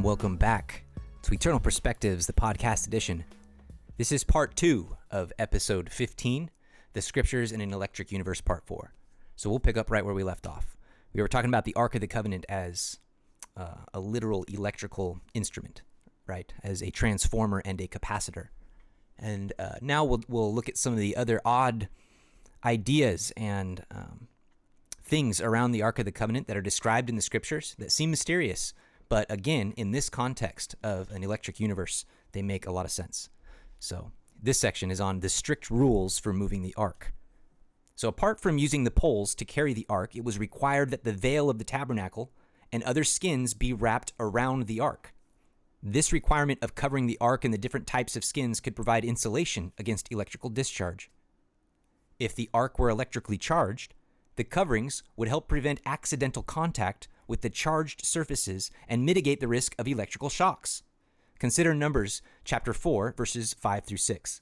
Welcome back to Eternal Perspectives, the podcast edition. This is part 2 of episode 15, The Scriptures in an Electric Universe, part 4. So we'll pick up right where we left off. We were talking about the Ark of the Covenant as a literal electrical instrument, right? As a transformer and a capacitor. And now we'll look at some of the other odd ideas and things around the Ark of the Covenant that are described in the Scriptures that seem mysterious. But again, in this context of an electric universe, they make a lot of sense. So this section is on the strict rules for moving the ark. So apart from using the poles to carry the ark, it was required that the veil of the tabernacle and other skins be wrapped around the ark. This requirement of covering the ark in the different types of skins could provide insulation against electrical discharge. If the ark were electrically charged, the coverings would help prevent accidental contact with the charged surfaces and mitigate the risk of electrical shocks. Consider Numbers chapter 4, verses 5 through 6.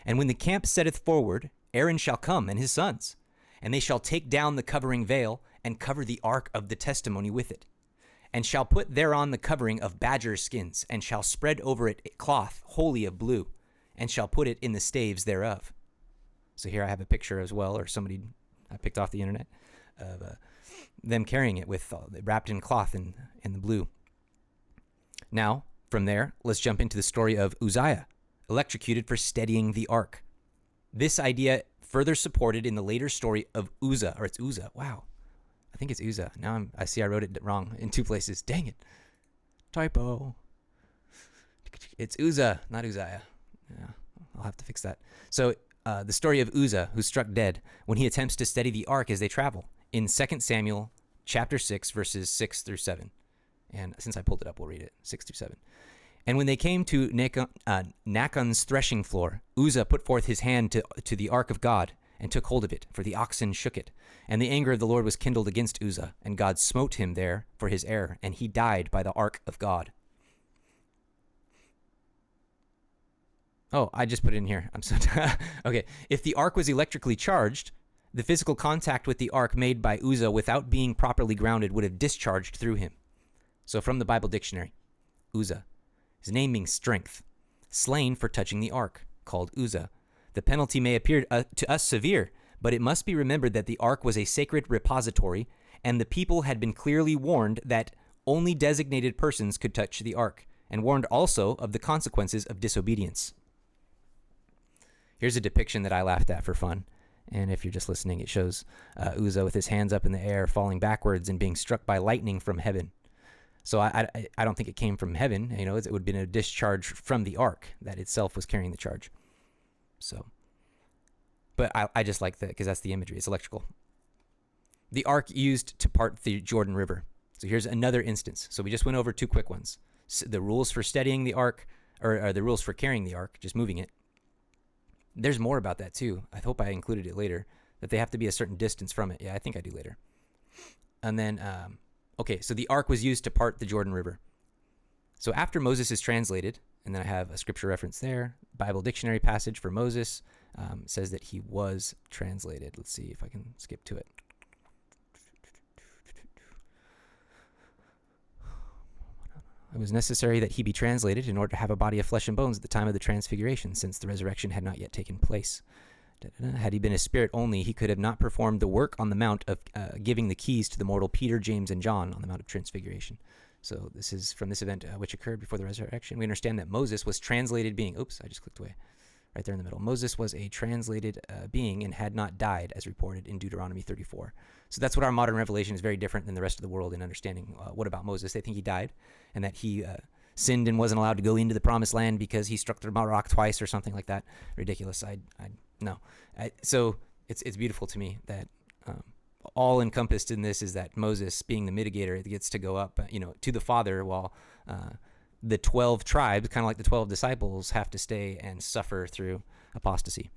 And when the camp setteth forward, Aaron shall come and his sons, and they shall take down the covering veil and cover the ark of the testimony with it, and shall put thereon the covering of badger skins, and shall spread over it a cloth wholly of blue, and shall put it in the staves thereof. So here I have a picture as well, or somebody I picked off the internet, of them carrying it with wrapped in cloth in the blue. Now, from there, let's jump into the story of Uzziah, electrocuted for steadying the ark. This idea further supported in the later story of Uzzah, or it's Uzzah. Wow, I think it's Uzzah. Now I see I wrote it wrong in 2 places. Dang it, typo. It's Uzzah, not Uzziah. Yeah, I'll have to fix that. So the story of Uzzah, who's struck dead when he attempts to steady the ark as they travel, in 2 Samuel chapter 6, verses 6 through 7. And since I pulled it up, we'll read it, 6 through 7. And when they came to Nachon's threshing floor, Uzzah put forth his hand to the ark of God and took hold of it, for the oxen shook it. And the anger of the Lord was kindled against Uzzah, and God smote him there for his error, and he died by the ark of God. Oh, I just put it in here. I'm so okay. If the ark was electrically charged, the physical contact with the ark made by Uzzah without being properly grounded would have discharged through him. So from the Bible dictionary, Uzzah, his name means strength, slain for touching the ark, called Uzzah. The penalty may appear to us severe, but it must be remembered that the ark was a sacred repository, and the people had been clearly warned that only designated persons could touch the ark, and warned also of the consequences of disobedience. Here's a depiction that I laughed at for fun. And if you're just listening, it shows Uzzah with his hands up in the air, falling backwards and being struck by lightning from heaven. So I don't think it came from heaven. You know, it would have been a discharge from the ark that itself was carrying the charge. So, but I just like that because that's the imagery. It's electrical. The ark used to part the Jordan River. So here's another instance. So we just went over 2 quick ones. So the rules for steadying the ark, or the rules for carrying the ark, just moving it. There's more about that too. I hope I included it later, that they have to be a certain distance from it. Yeah, I think I do later. And then, okay, so the ark was used to part the Jordan River. So after Moses is translated, and then I have a scripture reference there, Bible dictionary passage for Moses says that he was translated. Let's see if I can skip to it. It was necessary that he be translated in order to have a body of flesh and bones at the time of the transfiguration, since the resurrection had not yet taken place. Had he been a spirit only, he could have not performed the work on the mount of giving the keys to the mortal Peter, James, and John on the Mount of Transfiguration. So this is from this event which occurred before the resurrection. We understand that Moses was translated being, oops, I just clicked away. right there in the middle. Moses was a translated being and had not died, as reported in Deuteronomy 34. So that's what our modern revelation is very different than the rest of the world in understanding what about Moses. They think he died and that he sinned and wasn't allowed to go into the promised land because he struck the rock twice or something like that. Ridiculous. No. So it's beautiful to me that all encompassed in this is that Moses, being the mitigator, gets to go up, to the Father, while the 12 tribes, kind of like the 12 disciples, have to stay and suffer through apostasy.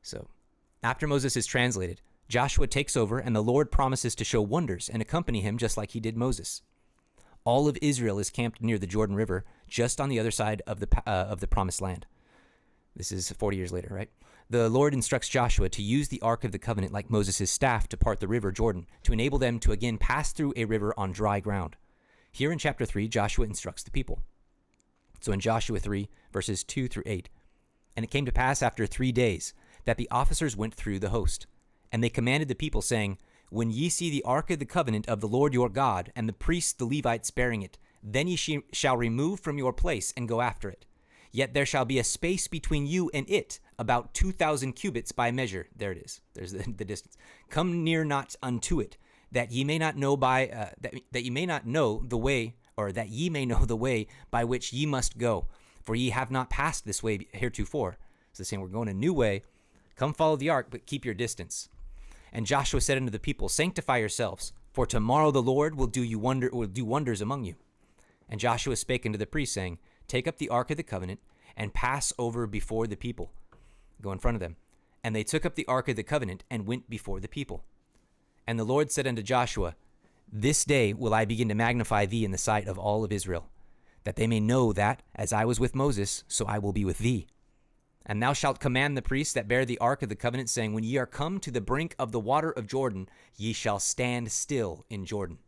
So after Moses is translated, Joshua takes over, and the Lord promises to show wonders and accompany him just like he did Moses. All of Israel is camped near the Jordan River, just on the other side of the promised land. This is 40 years later, right? The Lord instructs Joshua to use the Ark of the Covenant like Moses' staff to part the river Jordan, to enable them to again pass through a river on dry ground. Here in chapter 3, Joshua instructs the people. So in Joshua 3, verses 2 through 8, "And it came to pass after 3 days that the officers went through the host. And they commanded the people, saying, When ye see the Ark of the Covenant of the Lord your God, and the priests the Levites bearing it, then ye shall remove from your place and go after it. Yet there shall be a space between you and it, about 2,000 cubits by measure." There it is. There's the distance. "Come near not unto it, that ye may not know that ye may not know the way, or that ye may know the way by which ye must go, for ye have not passed this way heretofore." So they're saying, we're going a new way. Come follow the ark, but keep your distance. "And Joshua said unto the people, Sanctify yourselves, for tomorrow the Lord will do wonders among you. And Joshua spake unto the priests, saying, Take up the ark of the covenant, and pass over before the people." Go in front of them. "And they took up the ark of the covenant, and went before the people. And the Lord said unto Joshua, This day will I begin to magnify thee in the sight of all of Israel, that they may know that, as I was with Moses, so I will be with thee. And thou shalt command the priests that bear the ark of the covenant, saying, When ye are come to the brink of the water of Jordan, ye shall stand still in Jordan."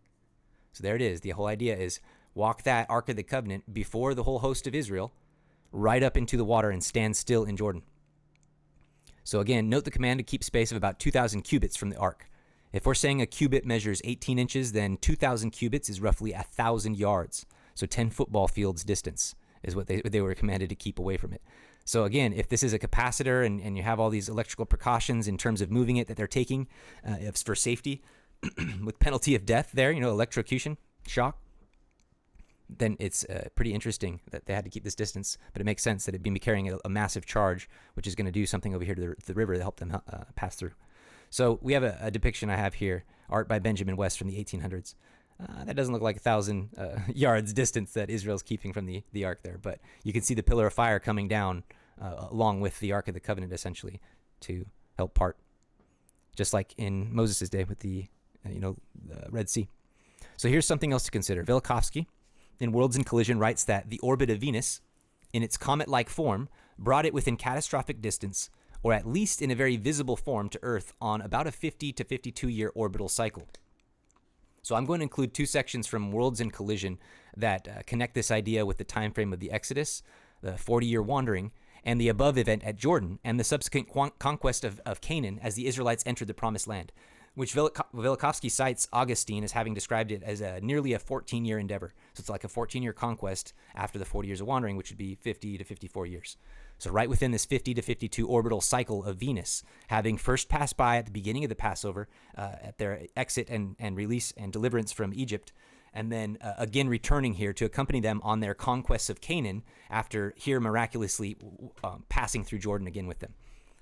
So there it is. The whole idea is walk that ark of the covenant before the whole host of Israel, right up into the water, and stand still in Jordan. So again, note the command to keep space of about 2,000 cubits from the ark. If we're saying a cubit measures 18 inches, then 2,000 cubits is roughly 1,000 yards. So 10 football fields distance is what they were commanded to keep away from it. So again, if this is a capacitor and you have all these electrical precautions in terms of moving it that they're taking for safety, with penalty of death there, electrocution, shock, then it's pretty interesting that they had to keep this distance. But it makes sense that it'd be carrying a massive charge, which is going to do something over here to the river to help them pass through. So we have a depiction I have here, art by Benjamin West from the 1800s. That doesn't look like 1,000 yards distance that Israel's keeping from the ark there, but you can see the pillar of fire coming down along with the Ark of the Covenant, essentially, to help part, just like in Moses' day with the Red Sea. So here's something else to consider. Velikovsky, in Worlds in Collision, writes that the orbit of Venus, in its comet-like form, brought it within catastrophic distance, or at least in a very visible form, to Earth on about a 50 to 52-year orbital cycle. So I'm going to include two sections from Worlds in Collision that connect this idea with the time frame of the Exodus, the 40-year wandering, and the above event at Jordan, and the subsequent conquest of Canaan as the Israelites entered the Promised Land, which Velikovsky cites Augustine as having described it as nearly a 14-year endeavor. So it's like a 14-year conquest after the 40 years of wandering, which would be 50 to 54 years. So right within this 50 to 52 orbital cycle of Venus, having first passed by at the beginning of the Passover, at their exit and release and deliverance from Egypt, and then again returning here to accompany them on their conquests of Canaan after here miraculously passing through Jordan again with them,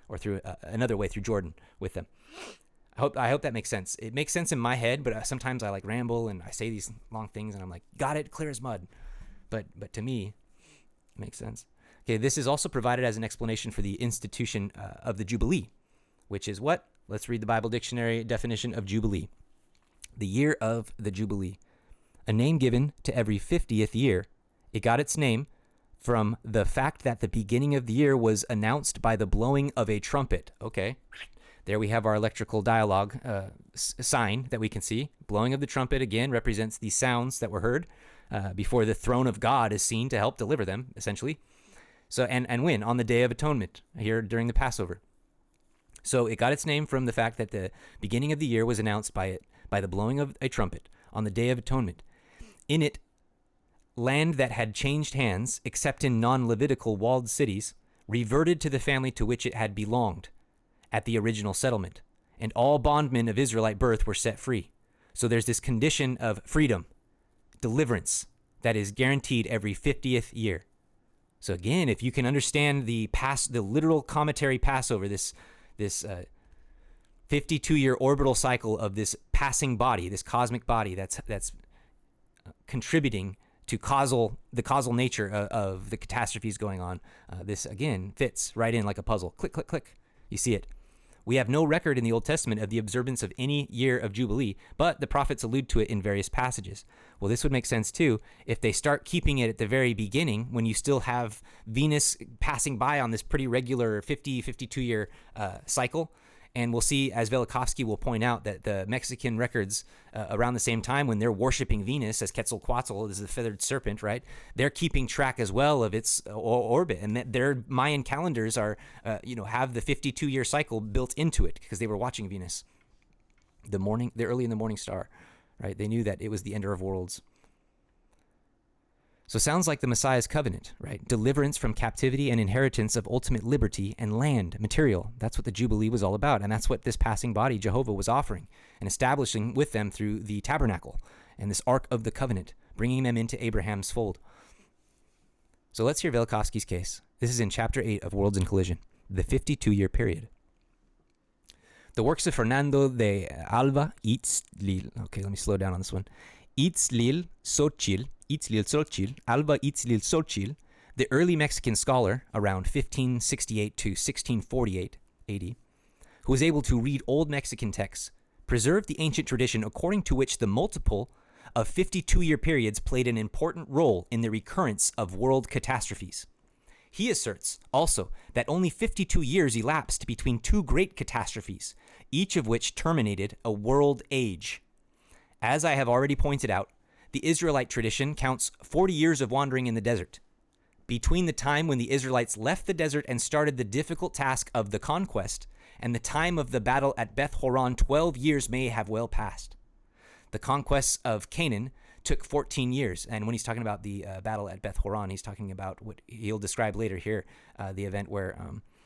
or through another way through Jordan with them. I hope that makes sense. It makes sense in my head, but sometimes I ramble and I say these long things and I'm like, got it, clear as mud. But to me, it makes sense. Okay, this is also provided as an explanation for the institution of the Jubilee, which is what? Let's read the Bible dictionary definition of Jubilee. The year of the Jubilee. A name given to every 50th year. It got its name from the fact that the beginning of the year was announced by the blowing of a trumpet. Okay, there we have our electrical dialogue sign that we can see. Blowing of the trumpet, again, represents the sounds that were heard before the throne of God is seen to help deliver them, essentially. So, and when? On the Day of Atonement, here during the Passover. So it got its name from the fact that the beginning of the year was announced by the blowing of a trumpet on the Day of Atonement. In it, land that had changed hands, except in non-Levitical walled cities, reverted to the family to which it had belonged at the original settlement, and all bondmen of Israelite birth were set free. So there's this condition of freedom, deliverance, that is guaranteed every 50th year. So again, if you can understand the literal cometary Passover, this 52-year orbital cycle of this passing body, this cosmic body that's contributing to the causal nature of the catastrophes going on, this again fits right in like a puzzle. Click, click, click. You see it. We have no record in the Old Testament of the observance of any year of Jubilee, but the prophets allude to it in various passages. Well, this would make sense too if they start keeping it at the very beginning when you still have Venus passing by on this pretty regular 52-year cycle. And we'll see, as Velikovsky will point out, that the Mexican records around the same time when they're worshiping Venus as Quetzalcoatl, as the feathered serpent, right? They're keeping track as well of its orbit, and their Mayan calendars are, have the 52-year cycle built into it because they were watching Venus, the early in the morning star, right? They knew that it was the ender of worlds. So it sounds like the Messiah's covenant, right? Deliverance from captivity and inheritance of ultimate liberty and land, material. That's what the Jubilee was all about. And that's what this passing body, Jehovah, was offering and establishing with them through the Tabernacle and this Ark of the Covenant, bringing them into Abraham's fold. So let's hear Velikovsky's case. This is in chapter 8 of Worlds in Collision, the 52-year period. The works of Fernando de Alva Itzlil. Okay, let me slow down on this one. Itzlil Xochitl, Alba Itzlil Xochitl, the early Mexican scholar around 1568 to 1648 AD, who was able to read old Mexican texts, preserved the ancient tradition according to which the multiple of 52-year periods played an important role in the recurrence of world catastrophes. He asserts also that only 52 years elapsed between two great catastrophes, each of which terminated a world age. As I have already pointed out, the Israelite tradition counts 40 years of wandering in the desert. Between the time when the Israelites left the desert and started the difficult task of the conquest and the time of the battle at Beth Horon, 12 years may have well passed. The conquests of Canaan took 14 years. And when he's talking about the battle at Beth Horon, he's talking about what he'll describe later here, the event where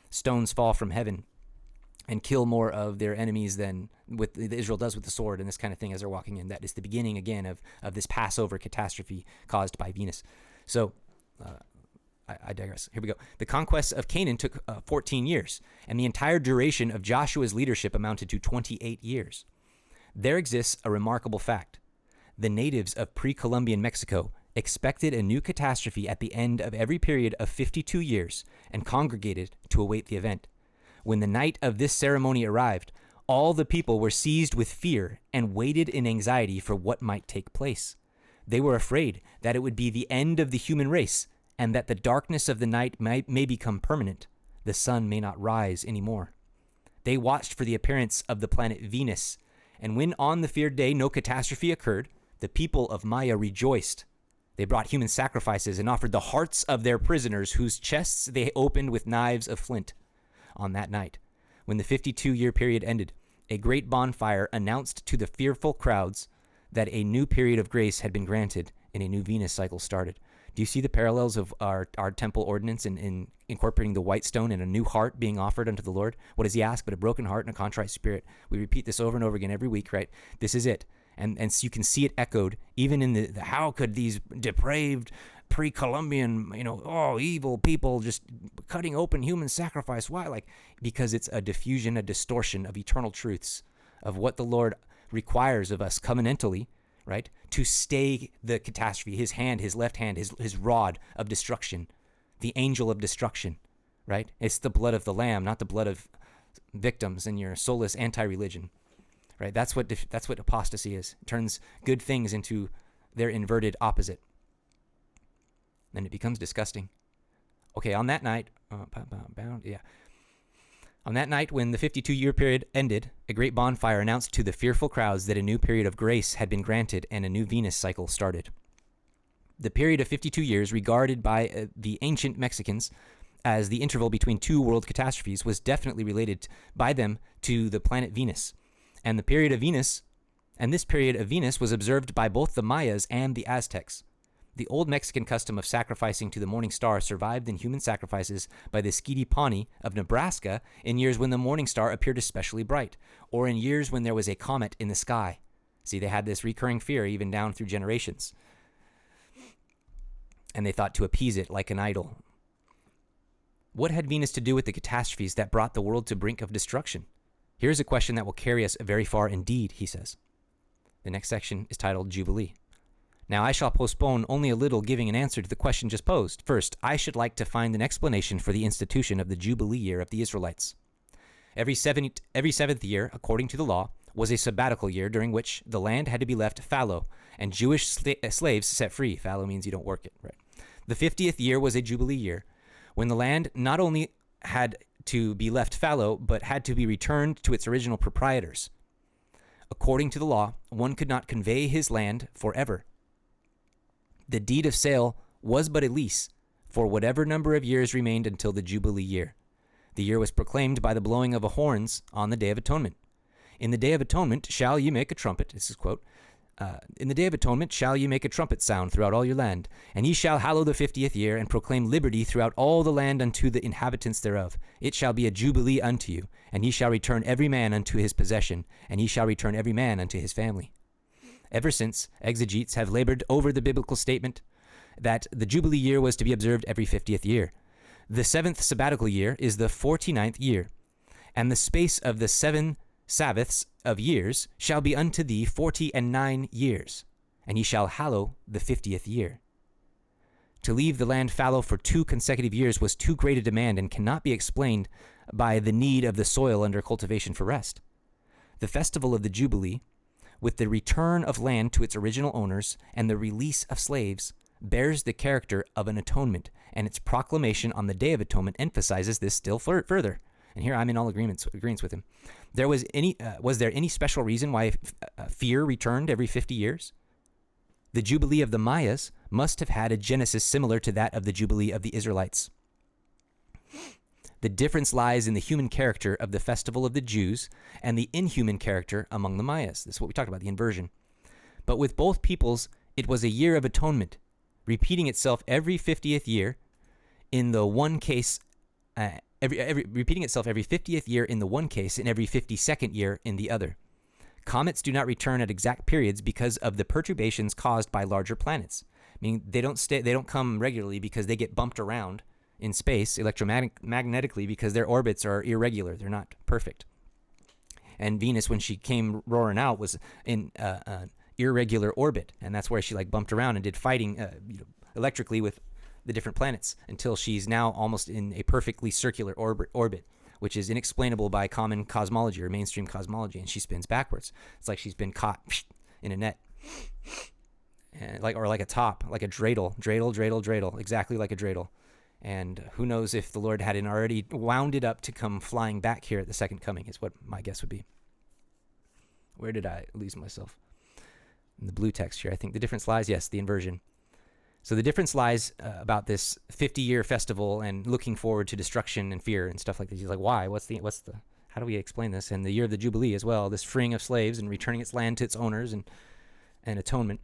stones fall from heaven and kill more of their enemies than what Israel does with the sword and this kind of thing as they're walking in. That is the beginning, again, of this Passover catastrophe caused by Venus. So I digress. Here we go. The conquest of Canaan took 14 years, and the entire duration of Joshua's leadership amounted to 28 years. There exists a remarkable fact. The natives of pre-Columbian Mexico expected a new catastrophe at the end of every period of 52 years and congregated to await the event. When the night of this ceremony arrived, all the people were seized with fear and waited in anxiety for what might take place. They were afraid that it would be the end of the human race and that the darkness of the night may become permanent. The sun may not rise anymore. They watched for the appearance of the planet Venus, and when on the feared day no catastrophe occurred, the people of Maya rejoiced. They brought human sacrifices and offered the hearts of their prisoners, whose chests they opened with knives of flint. On that night, when the 52-year period ended, a great bonfire announced to the fearful crowds that a new period of grace had been granted and a new Venus cycle started. Do you see the parallels of our temple ordinance in incorporating the white stone and a new heart being offered unto the Lord? What does he ask but a broken heart and a contrite spirit? We repeat this over and over again every week, right? This is it. And so you can see it echoed even in the how could these depraved pre-Columbian, evil people just cutting open human sacrifice. Why? Because it's a diffusion, a distortion of eternal truths of what the Lord requires of us covenantally, right? To stay the catastrophe, his hand, his left hand, his rod of destruction, the angel of destruction, right? It's the blood of the Lamb, not the blood of victims in your soulless anti-religion, right? That's what apostasy is. It turns good things into their inverted opposite. Then it becomes disgusting. Okay, on that night, on that night when the 52-year period ended, a great bonfire announced to the fearful crowds that a new period of grace had been granted and a new Venus cycle started. The period of 52 years, regarded by the ancient Mexicans as the interval between two world catastrophes, was definitely related by them to the planet Venus. And this period of Venus was observed by both the Mayas and the Aztecs. The old Mexican custom of sacrificing to the morning star survived in human sacrifices by the Skeety Pawnee of Nebraska in years when the morning star appeared especially bright, or in years when there was a comet in the sky. See, they had this recurring fear even down through generations. And they thought to appease it like an idol. What had Venus to do with the catastrophes that brought the world to brink of destruction? Here's a question that will carry us very far indeed, he says. The next section is titled Jubilee. Now I shall postpone only a little giving an answer to the question just posed. First, I should like to find an explanation for the institution of the Jubilee year of the Israelites. Every seventh year, according to the law, was a sabbatical year during which the land had to be left fallow and Jewish slaves set free. Fallow means you don't work it, right? The 50th year was a Jubilee year, when the land not only had to be left fallow, but had to be returned to its original proprietors. According to the law, one could not convey his land forever. The deed of sale was but a lease for whatever number of years remained until the Jubilee year. The year was proclaimed by the blowing of horns on the Day of Atonement. In the Day of Atonement shall ye make a trumpet, this is quote, in the Day of Atonement shall ye make a trumpet sound throughout all your land, and ye shall hallow the 50th year, and proclaim liberty throughout all the land unto the inhabitants thereof. It shall be a jubilee unto you, and ye shall return every man unto his possession, and ye shall return every man unto his family. Ever since, exegetes have labored over the biblical statement that the Jubilee year was to be observed every 50th year. The 7th sabbatical year is the 49th year, and the space of the 7 Sabbaths of years shall be unto thee 49 years, and ye shall hallow the 50th year. To leave the land fallow for 2 consecutive years was too great a demand and cannot be explained by the need of the soil under cultivation for rest. The festival of the Jubilee, with the return of land to its original owners and the release of slaves, bears the character of an atonement, and its proclamation on the Day of Atonement emphasizes this still further. And here I'm in all agreements with him. Was there any special reason why fear returned every 50 years? The Jubilee of the Mayas must have had a genesis similar to that of the Jubilee of the Israelites. The difference lies in the human character of the festival of the Jews and the inhuman character among the Mayas. This is what we talked about, the inversion. But with both peoples, it was a year of atonement, repeating itself every 50th year in the one case, repeating itself every 50th year in the one case and every 52nd year in the other. Comets do not return at exact periods because of the perturbations caused by larger planets. Meaning they don't come regularly because they get bumped around in space electromagnetically because their orbits are irregular. They're not perfect. And Venus, when she came roaring out, was in an irregular orbit, and that's where she bumped around and did fighting electrically with the different planets until she's now almost in a perfectly circular orbit, which is inexplainable by common cosmology or mainstream cosmology, and she spins backwards. It's like she's been caught in a net, and like a top, like a dreidel, exactly like a dreidel. And who knows if the Lord hadn't already wound it up to come flying back here at the second coming, is what my guess would be. Where did I lose myself? In the blue text here, I think the difference lies, yes, the inversion. So the difference lies about this 50-year festival and looking forward to destruction and fear and stuff like this. He's like, why? How do we explain this? And the year of the Jubilee as well, this freeing of slaves and returning its land to its owners and atonement.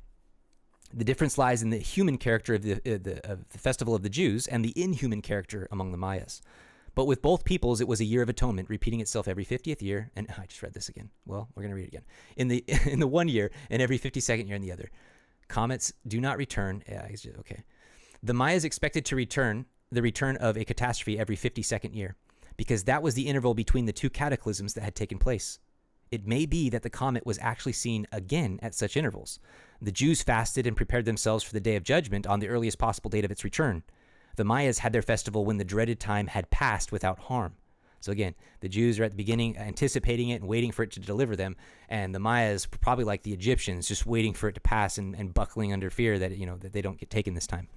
The difference lies in the human character of the festival of the Jews and the inhuman character among the Mayas. But with both peoples, it was a year of atonement, repeating itself every 50th year. And I just read this again. Well, we're going to read it again. In the one year and every 52nd year in the other. Comets do not return. Yeah, okay. The Mayas expected the return of a catastrophe every 52nd year because that was the interval between the 2 cataclysms that had taken place. It may be that the comet was actually seen again at such intervals. The Jews fasted and prepared themselves for the Day of Judgment on the earliest possible date of its return. The Mayas had their festival when the dreaded time had passed without harm. So again, the Jews are at the beginning anticipating it and waiting for it to deliver them, and the Mayas, probably like the Egyptians, just waiting for it to pass and buckling under fear that that they don't get taken this time.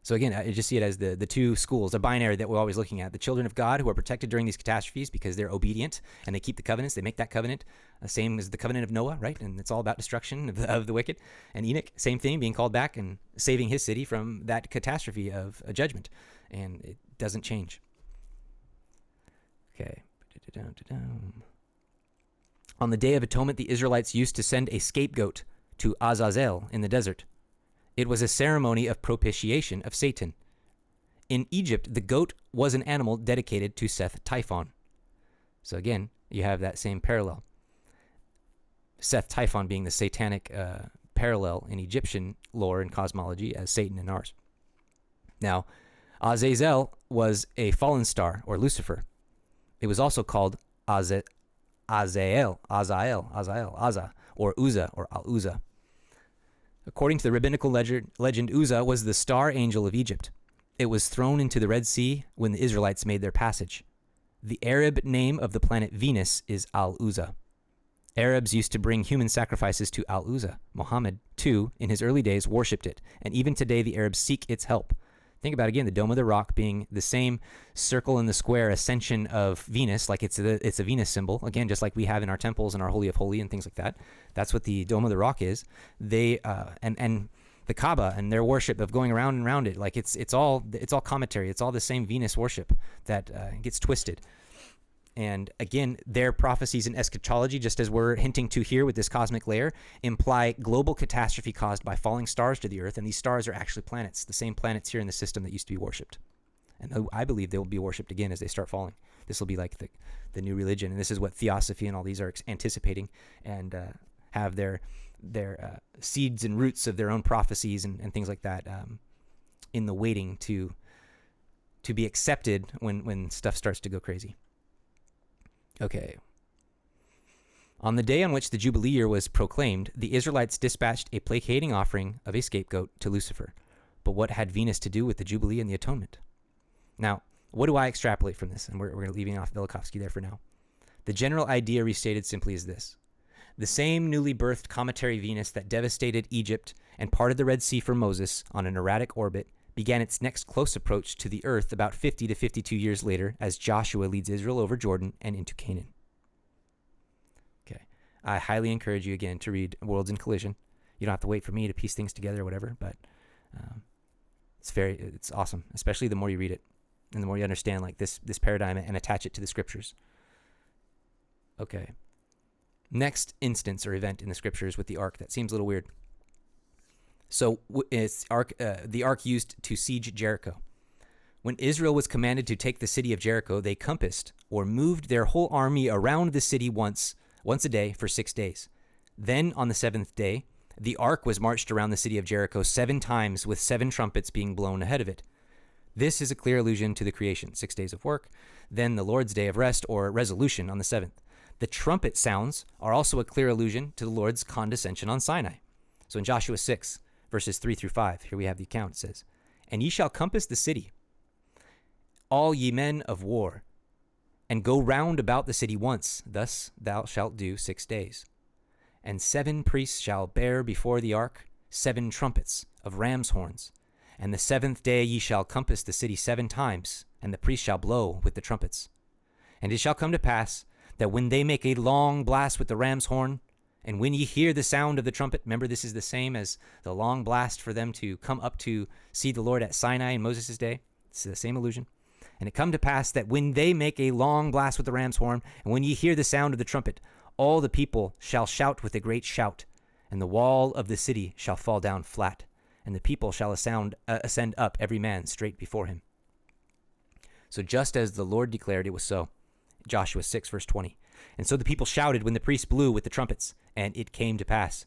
So again, I just see it as the 2 schools, a binary that we're always looking at. The children of God who are protected during these catastrophes because they're obedient and they keep the covenants. They make that covenant, same as the covenant of Noah, right? And it's all about destruction of the wicked. And Enoch, same thing, being called back and saving his city from that catastrophe of a judgment. And it doesn't change. Okay. On the Day of Atonement, the Israelites used to send a scapegoat to Azazel in the desert. It was a ceremony of propitiation of Satan. In Egypt, the goat was an animal dedicated to Seth Typhon. So again, you have that same parallel. Seth Typhon being the satanic parallel in Egyptian lore and cosmology as Satan in ours. Now, Azazel was a fallen star, or Lucifer. It was also called Azael, or Uzzah, or Al-Uzzah. According to the rabbinical legend, Uzzah was the star angel of Egypt. It was thrown into the Red Sea when the Israelites made their passage. The Arab name of the planet Venus is Al-Uzzah. Arabs used to bring human sacrifices to Al-Uzzah. Muhammad, too, in his early days, worshipped it, and even today the Arabs seek its help. Think about, again, the Dome of the Rock being the same circle in the square ascension of Venus, like it's a Venus symbol, again, just like we have in our temples and our Holy of Holy and things like that. That's what the Dome of the Rock is. They and the Kaaba and their worship of going around and around it, like it's all commentary. It's all the same Venus worship that gets twisted. And again, their prophecies in eschatology, just as we're hinting to here with this cosmic layer, imply global catastrophe caused by falling stars to the earth. And these stars are actually planets, the same planets here in the system that used to be worshipped. And I believe they will be worshipped again as they start falling. This will be like the new religion. And this is what theosophy and all these are anticipating, and have their seeds and roots of their own prophecies and things like that in the waiting to be accepted when stuff starts to go crazy. Okay. On the day on which the Jubilee year was proclaimed, the Israelites dispatched a placating offering of a scapegoat to Lucifer. But what had Venus to do with the Jubilee and the atonement? Now, what do I extrapolate from this? And we're leaving off Velikovsky there for now. The general idea restated simply is this. The same newly birthed cometary Venus that devastated Egypt and parted the Red Sea for Moses on an erratic orbit began its next close approach to the earth about 50 to 52 years later as Joshua leads Israel over Jordan and into Canaan. Okay. I highly encourage you, again, to read Worlds in Collision. You don't have to wait for me to piece things together or whatever, but it's awesome, especially the more you read it and the more you understand like this paradigm and attach it to the scriptures. Okay. Next instance or event in the scriptures with the ark that seems a little weird. So it's the ark used to siege Jericho. When Israel was commanded to take the city of Jericho, they compassed or moved their whole army around the city once a day for 6 days. Then on the seventh day, the ark was marched around the city of Jericho 7 times with 7 trumpets being blown ahead of it. This is a clear allusion to the creation, 6 days of work, then the Lord's day of rest or resolution on the 7th. The trumpet sounds are also a clear allusion to the Lord's condescension on Sinai. So in Joshua 6, verses 3 through 5, here we have the account. It says, "And ye shall compass the city, all ye men of war, and go round about the city once. Thus thou shalt do 6 days. And 7 priests shall bear before the ark 7 trumpets of ram's horns. And the 7th day ye shall compass the city 7 times, and the priests shall blow with the trumpets. And it shall come to pass that when they make a long blast with the ram's horn, and when ye hear the sound of the trumpet," remember this is the same as the long blast for them to come up to see the Lord at Sinai in Moses' day. It's the same allusion. "And it come to pass that when they make a long blast with the ram's horn, and when ye hear the sound of the trumpet, all the people shall shout with a great shout, and the wall of the city shall fall down flat, and the people shall ascend up every man straight before him." So just as the Lord declared, it was so. Joshua 6, verse 20. "And so the people shouted when the priests blew with the trumpets. And it came to pass,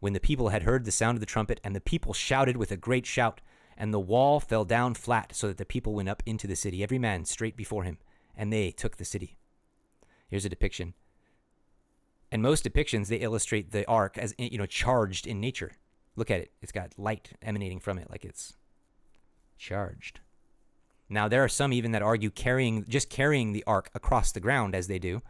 when the people had heard the sound of the trumpet, and the people shouted with a great shout, and the wall fell down flat, so that the people went up into the city, every man straight before him, and they took the city." Here's a depiction. And most depictions, they illustrate the ark as, charged in nature. Look at it. It's got light emanating from it, like it's charged. Now, there are some even that argue carrying the ark across the ground, as they do,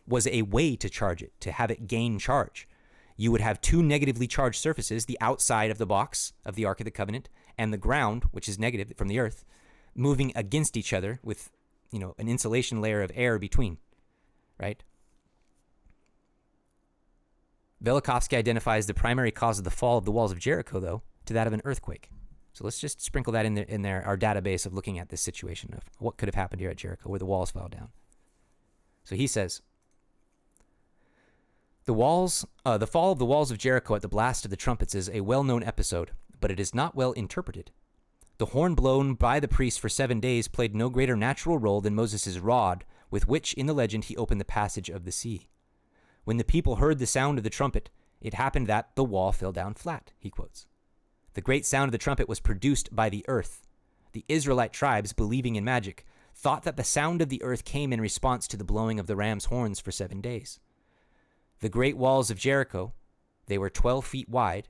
was a way to charge it, to have it gain charge. You would have 2 negatively charged surfaces, the outside of the box of the Ark of the Covenant and the ground, which is negative from the earth, moving against each other with, an insulation layer of air between, right? Velikovsky identifies the primary cause of the fall of the walls of Jericho, though, to that of an earthquake. So let's just sprinkle that in our database of looking at this situation of what could have happened here at Jericho, where the walls fell down. So he says, the fall of the walls of Jericho at the blast of the trumpets is a well-known episode, but it is not well interpreted. The horn blown by the priest for 7 days played no greater natural role than Moses' rod, with which, in the legend, he opened the passage of the sea. When the people heard the sound of the trumpet, it happened that the wall fell down flat, he quotes. The great sound of the trumpet was produced by the earth. The Israelite tribes, believing in magic, thought that the sound of the earth came in response to the blowing of the ram's horns for 7 days. The great walls of Jericho, they were 12 feet wide,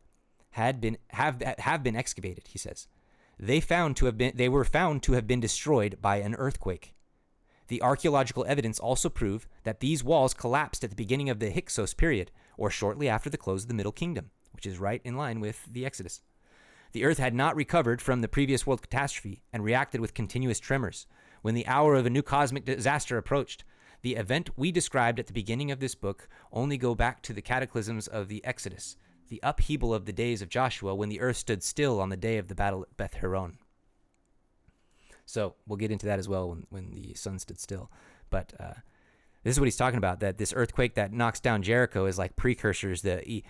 have been excavated, he says. They were found to have been destroyed by an earthquake. The archaeological evidence also prove that these walls collapsed at the beginning of the Hyksos period, or shortly after the close of the Middle Kingdom, which is right in line with the Exodus. The earth had not recovered from the previous world catastrophe and reacted with continuous tremors. When the hour of a new cosmic disaster approached, the event we described at the beginning of this book only go back to the cataclysms of the Exodus, the upheaval of the days of Joshua when the earth stood still on the day of the battle at Beth Horon. So we'll get into that as well when the sun stood still. But this is what he's talking about, that this earthquake that knocks down Jericho is like precursors, the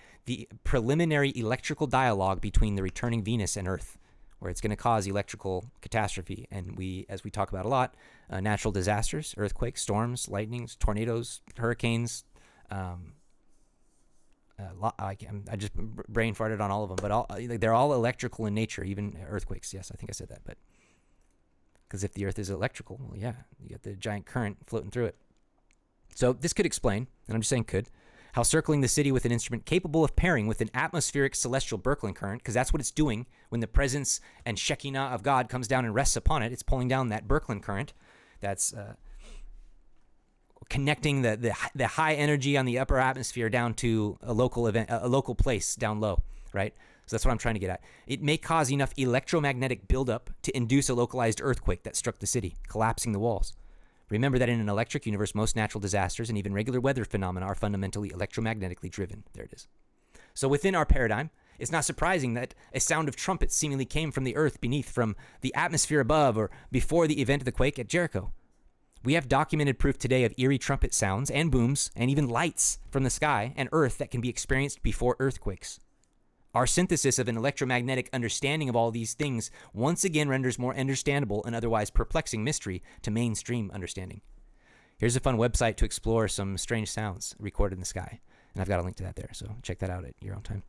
preliminary electrical dialogue between the returning Venus and Earth, where it's going to cause electrical catastrophe. And as we talk about a lot, natural disasters, earthquakes, storms, lightnings, tornadoes, hurricanes. I just brain farted on all of them, but they're all electrical in nature, even earthquakes. Yes, I think I said that, but because if the earth is electrical, well, yeah, you get the giant current floating through it. So this could explain, and I'm just saying could, how circling the city with an instrument capable of pairing with an atmospheric celestial Birkeland current, because that's what it's doing when the presence and Shekinah of God comes down and rests upon it. It's pulling down that Birkeland current that's connecting the high energy on the upper atmosphere down to a local event, a local place down low, right? So that's what I'm trying to get at. It may cause enough electromagnetic buildup to induce a localized earthquake that struck the city, collapsing the walls. Remember that in an electric universe, most natural disasters and even regular weather phenomena are fundamentally electromagnetically driven. There it is. So within our paradigm, it's not surprising that a sound of trumpets seemingly came from the earth beneath, from the atmosphere above, or before the event of the quake at Jericho. We have documented proof today of eerie trumpet sounds and booms and even lights from the sky and earth that can be experienced before earthquakes. Our synthesis of an electromagnetic understanding of all these things once again renders more understandable an otherwise perplexing mystery to mainstream understanding. Here's a fun website to explore some strange sounds recorded in the sky, and I've got a link to that there, so check that out at your own time.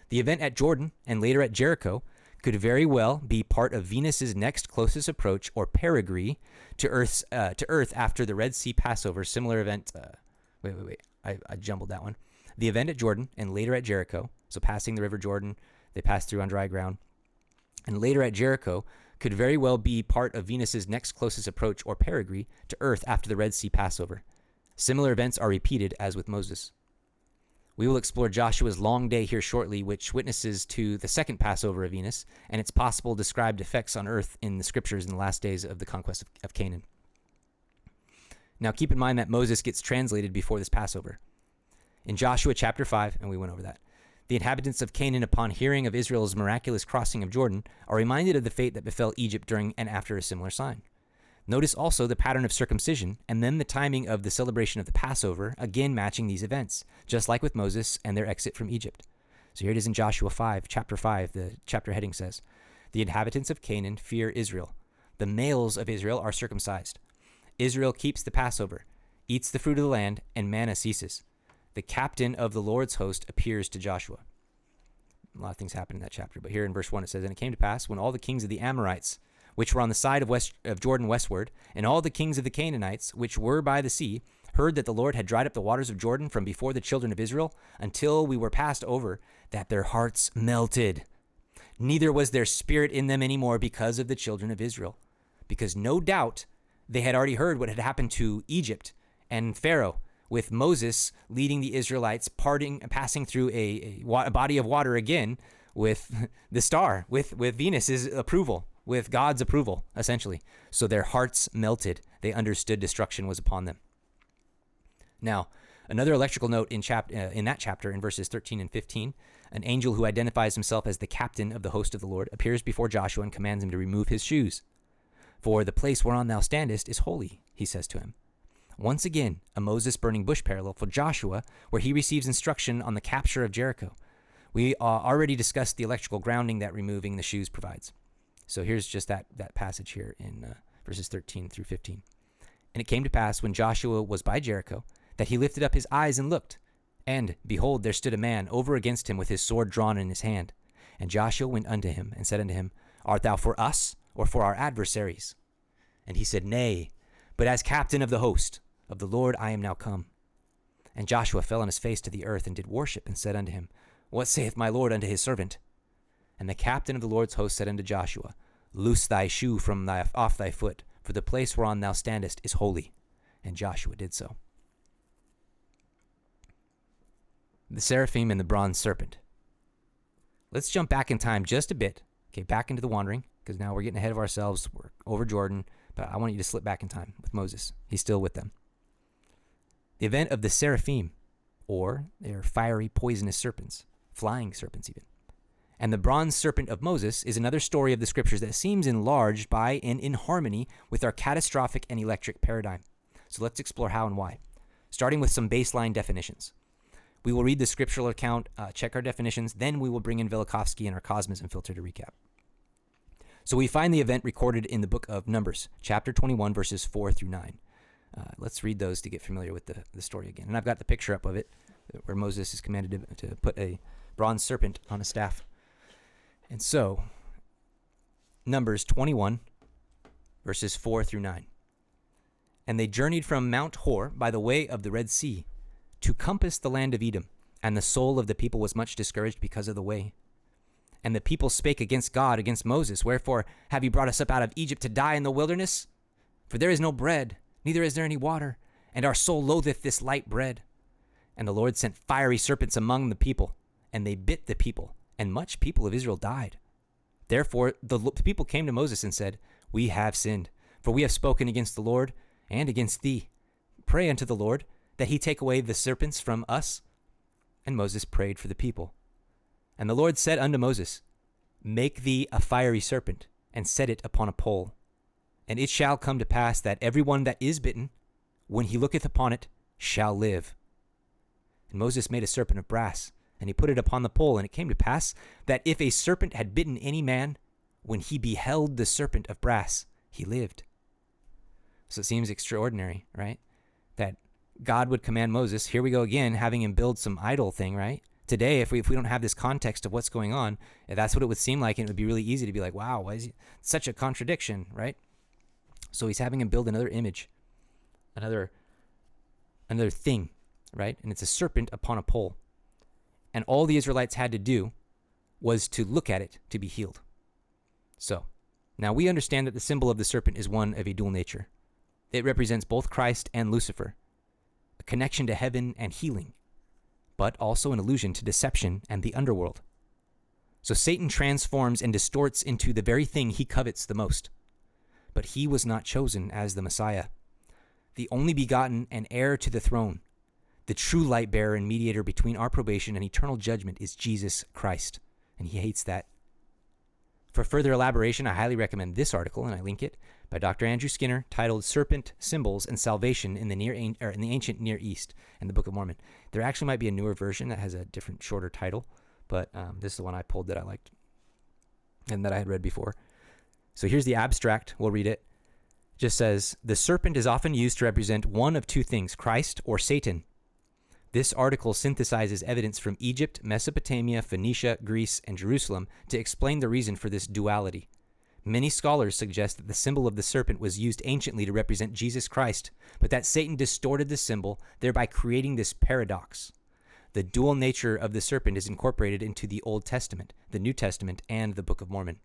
The event at Jordan and later at Jericho could very well be part of Venus's next closest approach or perigee to Earth after the Red Sea Passover. Similar event. I jumbled that one. The event at Jordan and later at Jericho, so passing the River Jordan, they passed through on dry ground, and later at Jericho could very well be part of Venus's next closest approach or perigee to Earth after the Red Sea Passover. Similar events are repeated as with Moses. We will explore Joshua's long day here shortly, which witnesses to the second Passover of Venus and its possible described effects on Earth in the scriptures in the last days of the conquest of Canaan. Now keep in mind that Moses gets translated before this Passover. In Joshua chapter 5, and we went over that, the inhabitants of Canaan, upon hearing of Israel's miraculous crossing of Jordan, are reminded of the fate that befell Egypt during and after a similar sign. Notice also the pattern of circumcision, and then the timing of the celebration of the Passover, again matching these events, just like with Moses and their exit from Egypt. So here it is in Joshua 5, chapter 5, the chapter heading says, "The inhabitants of Canaan fear Israel. The males of Israel are circumcised. Israel keeps the Passover, eats the fruit of the land, and manna ceases. The captain of the Lord's host appears to Joshua." A lot of things happen in that chapter, but here in verse 1 it says, "And it came to pass, when all the kings of the Amorites, which were on the side of Jordan westward, and all the kings of the Canaanites, which were by the sea, heard that the Lord had dried up the waters of Jordan from before the children of Israel, until we were passed over, that their hearts melted. Neither was there spirit in them any more because of the children of Israel." Because no doubt they had already heard what had happened to Egypt and Pharaoh, with Moses leading the Israelites passing through a body of water again with the star, with Venus's approval, with God's approval, essentially. So their hearts melted. They understood destruction was upon them. Now, another electrical note in that chapter, in verses 13 and 15, an angel who identifies himself as the captain of the host of the Lord appears before Joshua and commands him to remove his shoes. "For the place whereon thou standest is holy," he says to him. Once again, a Moses burning bush parallel for Joshua, where he receives instruction on the capture of Jericho. We already discussed the electrical grounding that removing the shoes provides. So here's just that passage here in verses 13 through 15. And it came to pass when Joshua was by Jericho that he lifted up his eyes and looked. And behold, there stood a man over against him with his sword drawn in his hand. And Joshua went unto him and said unto him, Art thou for us or for our adversaries? And he said, Nay, but as captain of the host of the Lord I am now come. And Joshua fell on his face to the earth and did worship and said unto him, What saith my Lord unto his servant? And the captain of the Lord's host said unto Joshua, Loose thy shoe from off thy foot, for the place whereon thou standest is holy. And Joshua did so. The Seraphim and the bronze serpent. Let's jump back in time just a bit, okay, back into the wandering, because now we're getting ahead of ourselves. We're over Jordan, but I want you to slip back in time with Moses. He's still with them. The event of the Seraphim, or their fiery, poisonous serpents, flying serpents even. And the bronze serpent of Moses is another story of the scriptures that seems enlarged by and in harmony with our catastrophic and electric paradigm. So let's explore how and why, starting with some baseline definitions. We will read the scriptural account, check our definitions, then we will bring in Velikovsky and our Cosmism filter to recap. So we find the event recorded in the book of Numbers, chapter 21, verses 4 through 9. Let's read those to get familiar with the story again. And I've got the picture up of it, where Moses is commanded to put a bronze serpent on a staff. And so, Numbers 21, verses 4 through 9. And they journeyed from Mount Hor by the way of the Red Sea to compass the land of Edom, and the soul of the people was much discouraged because of the way. And the people spake against God, against Moses, Wherefore have you brought us up out of Egypt to die in the wilderness? For there is no bread, neither is there any water, and our soul loatheth this light bread. And the Lord sent fiery serpents among the people, and they bit the people, and much people of Israel died. Therefore the people came to Moses and said, We have sinned, for we have spoken against the Lord and against thee. Pray unto the Lord, that he take away the serpents from us. And Moses prayed for the people. And the Lord said unto Moses, Make thee a fiery serpent, and set it upon a pole. And it shall come to pass that every one that is bitten, when he looketh upon it, shall live. And Moses made a serpent of brass, and he put it upon the pole. And it came to pass that if a serpent had bitten any man, when he beheld the serpent of brass, he lived. So it seems extraordinary, right? That God would command Moses, here we go again, having him build some idol thing, right? Today, if we don't have this context of what's going on, that's what it would seem like, and it would be really easy to be like, wow, why is he such a contradiction, right? So he's having him build another image, another thing, right? And it's a serpent upon a pole. And all the Israelites had to do was to look at it to be healed. So, now we understand that the symbol of the serpent is one of a dual nature. It represents both Christ and Lucifer, a connection to heaven and healing, but also an allusion to deception and the underworld. So Satan transforms and distorts into the very thing he covets the most. But he was not chosen as the Messiah, the only begotten and heir to the throne. The true light bearer and mediator between our probation and eternal judgment is Jesus Christ, and he hates that. For further elaboration, I highly recommend this article, and I link it, by Dr. Andrew Skinner, titled Serpent, Symbols, and Salvation in the Ancient Near East in the Book of Mormon. There actually might be a newer version that has a different, shorter title, but this is the one I pulled that I liked and that I had read before. So here's the abstract. We'll read it. It just says, the serpent is often used to represent one of two things, Christ or Satan. This article synthesizes evidence from Egypt, Mesopotamia, Phoenicia, Greece, and Jerusalem to explain the reason for this duality. Many scholars suggest that the symbol of the serpent was used anciently to represent Jesus Christ, but that Satan distorted the symbol, thereby creating this paradox. The dual nature of the serpent is incorporated into the Old Testament, the New Testament, and the Book of Mormon.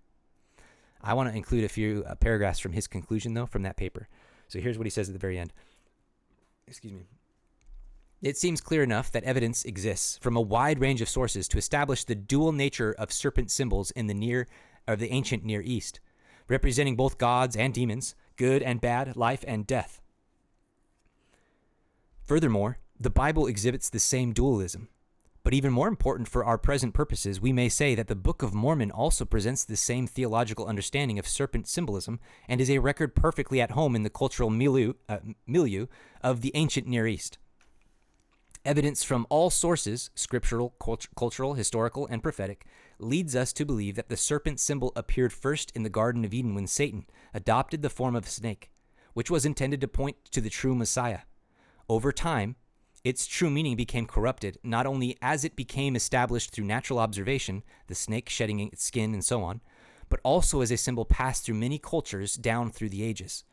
I want to include a few paragraphs from his conclusion, though, from that paper. So here's what he says at the very end. Excuse me. It seems clear enough that evidence exists from a wide range of sources to establish the dual nature of serpent symbols in the ancient Near East, representing both gods and demons, good and bad, life and death. Furthermore, the Bible exhibits the same dualism. But even more important for our present purposes, we may say that the Book of Mormon also presents the same theological understanding of serpent symbolism and is a record perfectly at home in the cultural milieu of the ancient Near East. Evidence from all sources, scriptural, cultural, historical, and prophetic, leads us to believe that the serpent symbol appeared first in the Garden of Eden when Satan adopted the form of a snake, which was intended to point to the true Messiah. Over time, its true meaning became corrupted, not only as it became established through natural observation, the snake shedding its skin and so on, but also as a symbol passed through many cultures down through the ages.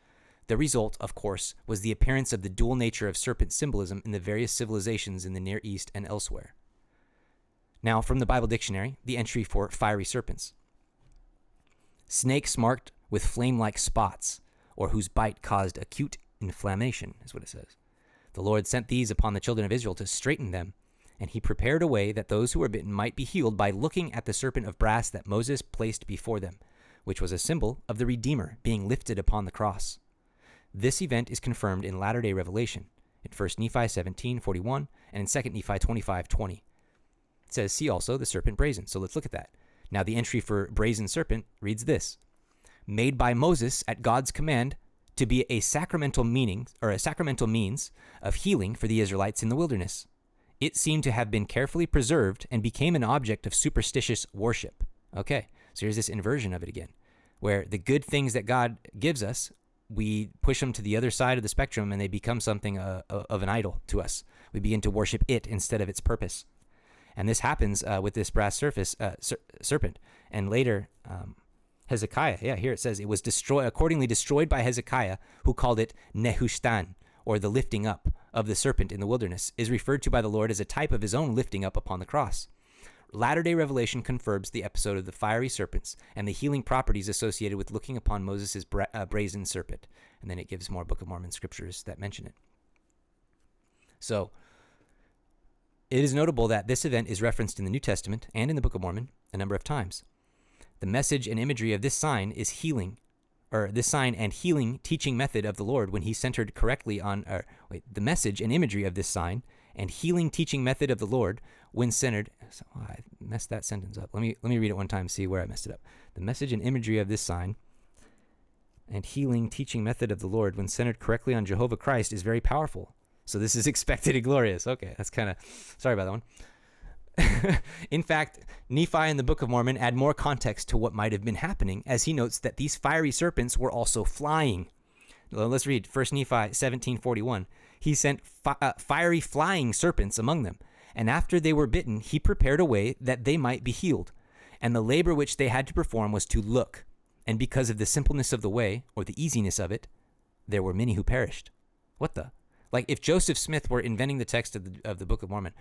The result, of course, was the appearance of the dual nature of serpent symbolism in the various civilizations in the Near East and elsewhere. Now, from the Bible Dictionary, the entry for fiery serpents. Snakes marked with flame-like spots, or whose bite caused acute inflammation, is what it says. The Lord sent these upon the children of Israel to straighten them, and he prepared a way that those who were bitten might be healed by looking at the serpent of brass that Moses placed before them, which was a symbol of the Redeemer being lifted upon the cross. This event is confirmed in latter-day revelation, in 1 Nephi 17:41 and in 2 Nephi 25:20. It says, see also the serpent brazen. So let's look at that. Now the entry for brazen serpent reads this: made by Moses at God's command to be a sacramental means of healing for the Israelites in the wilderness. It seemed to have been carefully preserved and became an object of superstitious worship. Okay, so here's this inversion of it again, where the good things that God gives us, we push them to the other side of the spectrum and they become something of an idol to us. We begin to worship it instead of its purpose. And this happens with this brass serpent. And later, Hezekiah, here it says, it was accordingly destroyed by Hezekiah, who called it Nehushtan, or the lifting up of the serpent in the wilderness, is referred to by the Lord as a type of his own lifting up upon the cross. Latter-day Revelation confirms the episode of the fiery serpents and the healing properties associated with looking upon Moses' brazen serpent. And then it gives more Book of Mormon scriptures that mention it. So, it is notable that this event is referenced in the New Testament and in the Book of Mormon a number of times. The message and imagery of this sign is healing, or this sign and healing teaching method of the Lord when he centered correctly on, the message and imagery of this sign and healing teaching method of the Lord when centered, I messed that sentence up. Let me read it one time, see where I messed it up. The message and imagery of this sign and healing teaching method of the Lord when centered correctly on Jehovah Christ is very powerful. So this is expected and glorious. Okay, that's kind of, sorry about that one. In fact, Nephi and the Book of Mormon add more context to what might have been happening, as he notes that these fiery serpents were also flying. Let's read 1 Nephi 17:41. He sent fiery flying serpents among them, and after they were bitten, he prepared a way that they might be healed. And the labor which they had to perform was to look, and because of the simpleness of the way, or the easiness of it, there were many who perished. What the? Like, if Joseph Smith were inventing the text of the Book of Mormon,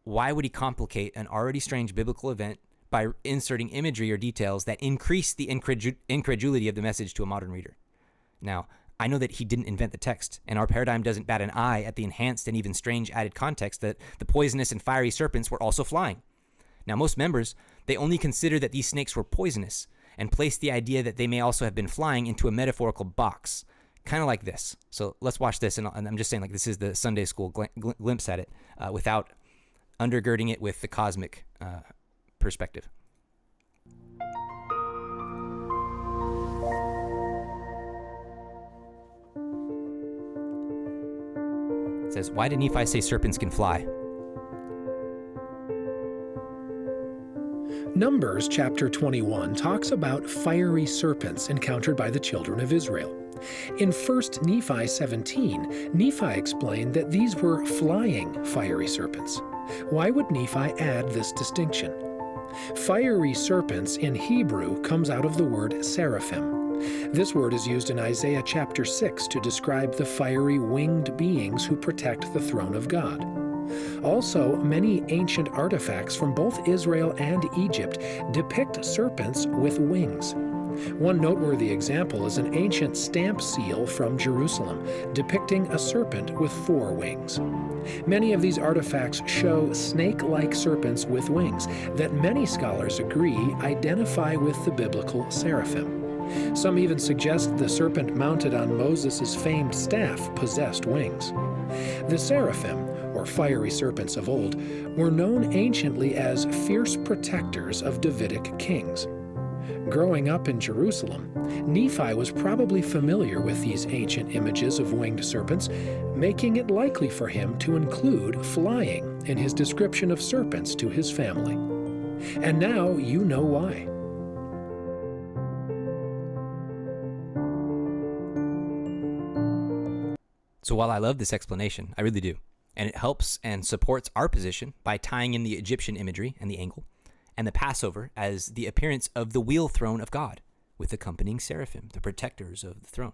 why would he complicate an already strange biblical event by inserting imagery or details that increase the incredulity of the message to a modern reader? Now, I know that he didn't invent the text, and our paradigm doesn't bat an eye at the enhanced and even strange added context that the poisonous and fiery serpents were also flying. Now, most members, they only consider that these snakes were poisonous and place the idea that they may also have been flying into a metaphorical box, kind of like this. So let's watch this, and I'm just saying, like, this is the Sunday school glimpse at it without undergirding it with the cosmic perspective. It says, why did Nephi say serpents can fly? Numbers chapter 21 talks about fiery serpents encountered by the children of Israel. In 1 Nephi 17, Nephi explained that these were flying fiery serpents. Why would Nephi add this distinction? Fiery serpents in Hebrew comes out of the word seraphim. This word is used in Isaiah chapter 6 to describe the fiery winged beings who protect the throne of God. Also, many ancient artifacts from both Israel and Egypt depict serpents with wings. One noteworthy example is an ancient stamp seal from Jerusalem depicting a serpent with 4 wings. Many of these artifacts show snake-like serpents with wings that many scholars agree identify with the biblical seraphim. Some even suggest the serpent mounted on Moses' famed staff possessed wings. The seraphim, or fiery serpents of old, were known anciently as fierce protectors of Davidic kings. Growing up in Jerusalem, Nephi was probably familiar with these ancient images of winged serpents, making it likely for him to include flying in his description of serpents to his family. And now you know why. So while I love this explanation, I really do, and it helps and supports our position by tying in the Egyptian imagery and the angle, and the Passover as the appearance of the wheel throne of God, with accompanying seraphim, the protectors of the throne,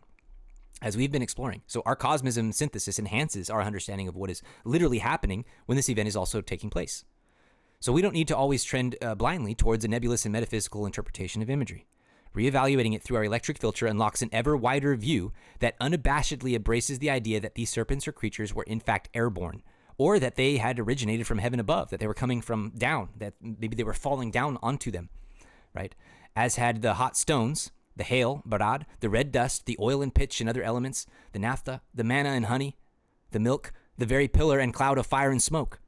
as we've been exploring. So our cosmism synthesis enhances our understanding of what is literally happening when this event is also taking place. So we don't need to always trend blindly towards a nebulous and metaphysical interpretation of imagery. Reevaluating it through our electric filter unlocks an ever wider view that unabashedly embraces the idea that these serpents or creatures were in fact airborne, or that they had originated from heaven above, that they were coming from down, that maybe they were falling down onto them, right? As had the hot stones, the hail, barad, the red dust, the oil and pitch and other elements, the naphtha, the manna and honey, the milk, the very pillar and cloud of fire and smoke.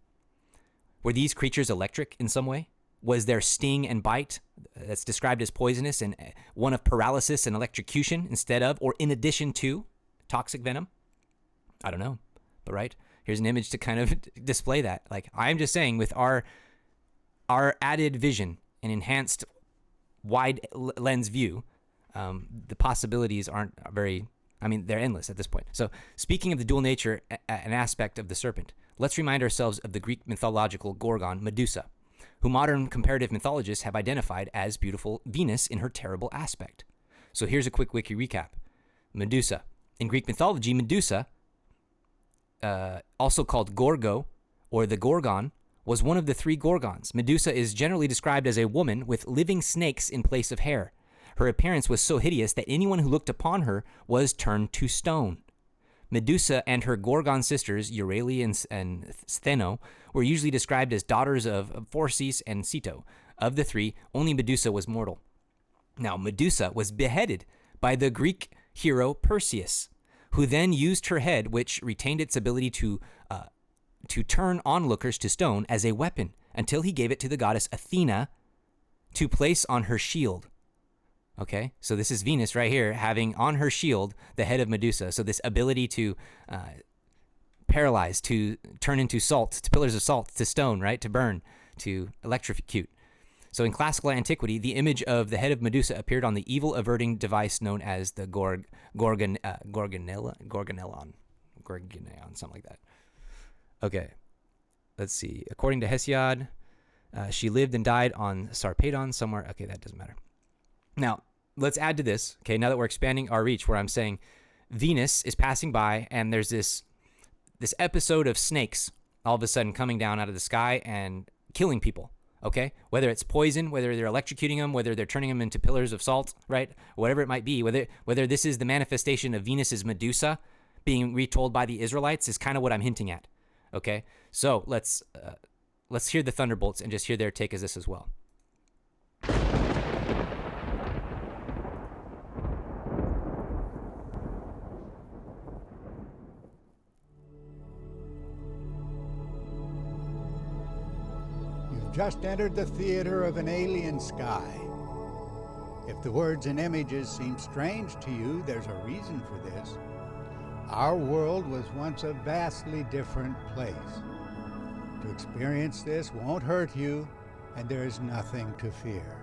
Were these creatures electric in some way? Was their sting and bite, that's described as poisonous, and one of paralysis and electrocution instead of, or in addition to, toxic venom? I don't know, but right? Here's an image to kind of display that. Like, I'm just saying, with our added vision and enhanced wide lens view, the possibilities aren't very, they're endless at this point. So speaking of the dual nature, an aspect of the serpent, let's remind ourselves of the Greek mythological Gorgon, Medusa, who modern comparative mythologists have identified as beautiful Venus in her terrible aspect. So here's a quick wiki recap. Medusa. In Greek mythology, Medusa, also called Gorgo or the Gorgon, was one of the three Gorgons. Medusa is generally described as a woman with living snakes in place of hair. Her appearance was so hideous that anyone who looked upon her was turned to stone. Medusa and her Gorgon sisters, Euryale and Stheno, were usually described as daughters of Phorcys and Ceto. Of the three, only Medusa was mortal. Now, Medusa was beheaded by the Greek hero Perseus, who then used her head, which retained its ability to turn onlookers to stone, as a weapon, until he gave it to the goddess Athena to place on her shield. Okay, so this is Venus right here having on her shield the head of Medusa. So this ability to paralyze, to turn into salt, to pillars of salt, to stone, right, to burn, to electrocute. So in classical antiquity, the image of the head of Medusa appeared on the evil-averting device known as the Gorgonelon, something like that. Okay, let's see. According to Hesiod, she lived and died on Sarpedon somewhere. Okay, that doesn't matter. Now, let's add to this, okay, now that we're expanding our reach, where I'm saying Venus is passing by, and there's this episode of snakes all of a sudden coming down out of the sky and killing people, okay? Whether it's poison, whether they're electrocuting them, whether they're turning them into pillars of salt, right? Whatever it might be, whether this is the manifestation of Venus's Medusa being retold by the Israelites is kind of what I'm hinting at, okay? So let's hear the Thunderbolts and just hear their take as this as well. Just entered the theater of an alien sky. If the words and images seem strange to you, there's a reason for this. Our world was once a vastly different place. To experience this won't hurt you, and there is nothing to fear.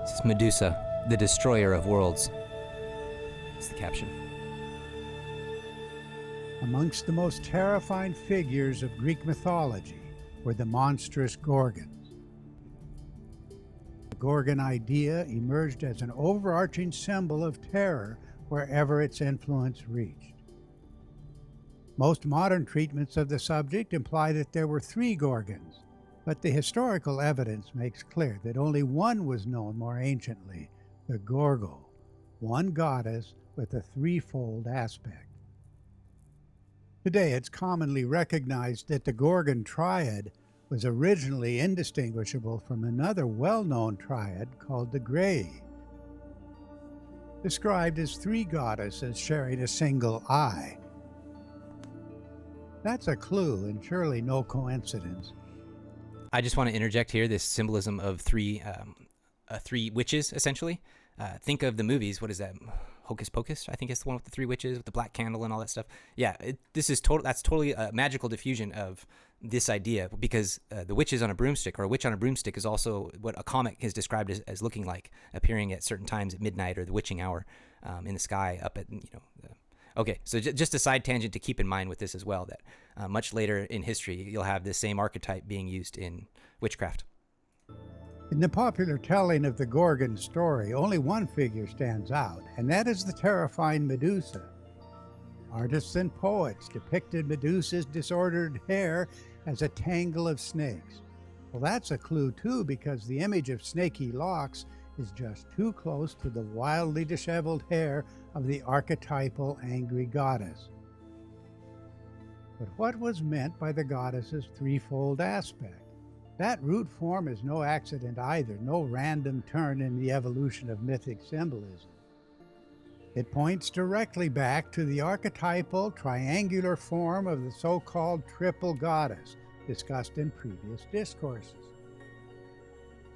This is Medusa, the destroyer of worlds. That's the caption. Amongst the most terrifying figures of Greek mythology were the monstrous Gorgons. The Gorgon idea emerged as an overarching symbol of terror wherever its influence reached. Most modern treatments of the subject imply that there were 3 Gorgons, but the historical evidence makes clear that only one was known more anciently, the Gorgo, one goddess with a threefold aspect. Today, it's commonly recognized that the Gorgon triad was originally indistinguishable from another well-known triad called the Grey, described as 3 goddesses sharing a single eye. That's a clue and surely no coincidence. I just want to interject here this symbolism of three witches, essentially. Think of the movies. What is that? Hocus Pocus, I think it's the one with the three witches with the black candle and all that stuff. Yeah, that's totally a magical diffusion of this idea, because the witches on a broomstick, or a witch on a broomstick, is also what a comet is described as looking like, appearing at certain times at midnight or the witching hour in the sky up at, Okay, so just a side tangent to keep in mind with this as well, that much later in history, you'll have this same archetype being used in witchcraft. In the popular telling of the Gorgon story, only one figure stands out, and that is the terrifying Medusa. Artists and poets depicted Medusa's disordered hair as a tangle of snakes. Well, that's a clue too, because the image of snaky locks is just too close to the wildly disheveled hair of the archetypal angry goddess. But what was meant by the goddess's threefold aspect? That root form is no accident either, no random turn in the evolution of mythic symbolism. It points directly back to the archetypal triangular form of the so-called triple goddess discussed in previous discourses.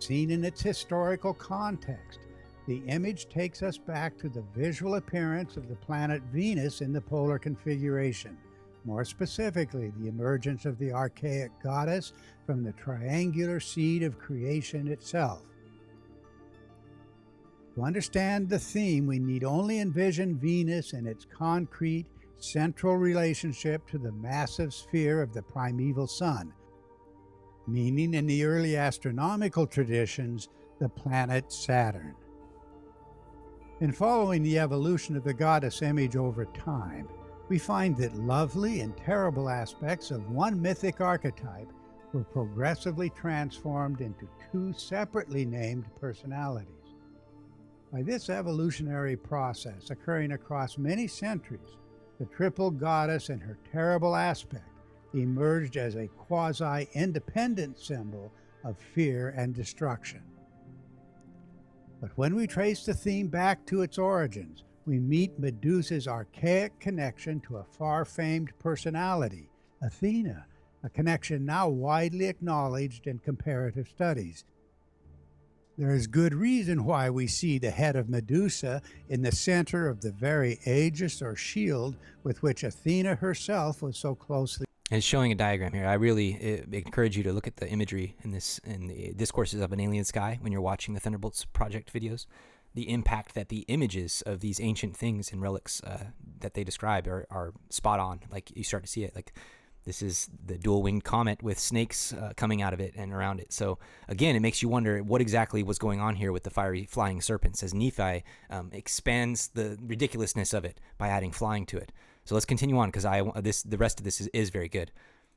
Seen in its historical context, the image takes us back to the visual appearance of the planet Venus in the polar configuration. More specifically, the emergence of the archaic goddess from the triangular seed of creation itself. To understand the theme, we need only envision Venus and its concrete, central relationship to the massive sphere of the primeval sun, meaning in the early astronomical traditions, the planet Saturn. In following the evolution of the goddess image over time, we find that lovely and terrible aspects of one mythic archetype were progressively transformed into two separately named personalities. By this evolutionary process occurring across many centuries, the triple goddess and her terrible aspect emerged as a quasi-independent symbol of fear and destruction. But when we trace the theme back to its origins, we meet Medusa's archaic connection to a far-famed personality, Athena, a connection now widely acknowledged in comparative studies. There is good reason why we see the head of Medusa in the center of the very aegis or shield with which Athena herself was so closely. And it's showing a diagram here. I really encourage you to look at the imagery in the Discourses of an Alien Sky when you're watching the Thunderbolts Project videos. The impact that the images of these ancient things and relics that they describe are spot on. Like, you start to see it. Like, this is the dual-winged comet with snakes coming out of it and around it. So again, it makes you wonder what exactly was going on here with the fiery flying serpents, as Nephi expands the ridiculousness of it by adding flying to it. So let's continue on, because the rest of this is very good.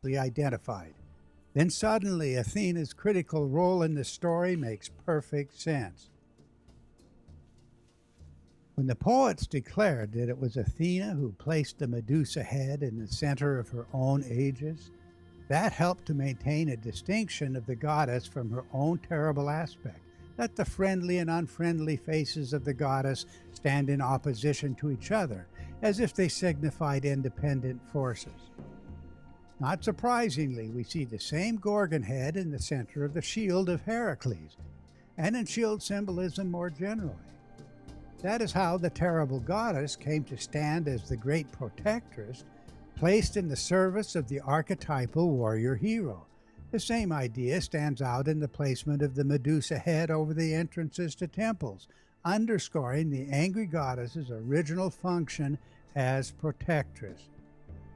Identified. Then suddenly Athena's critical role in the story makes perfect sense. When the poets declared that it was Athena who placed the Medusa head in the center of her own aegis, that helped to maintain a distinction of the goddess from her own terrible aspect. Let the friendly and unfriendly faces of the goddess stand in opposition to each other, as if they signified independent forces. Not surprisingly, we see the same Gorgon head in the center of the shield of Heracles, and in shield symbolism more generally. That is how the terrible goddess came to stand as the great protectress, placed in the service of the archetypal warrior hero. The same idea stands out in the placement of the Medusa head over the entrances to temples, underscoring the angry goddess's original function as protectress.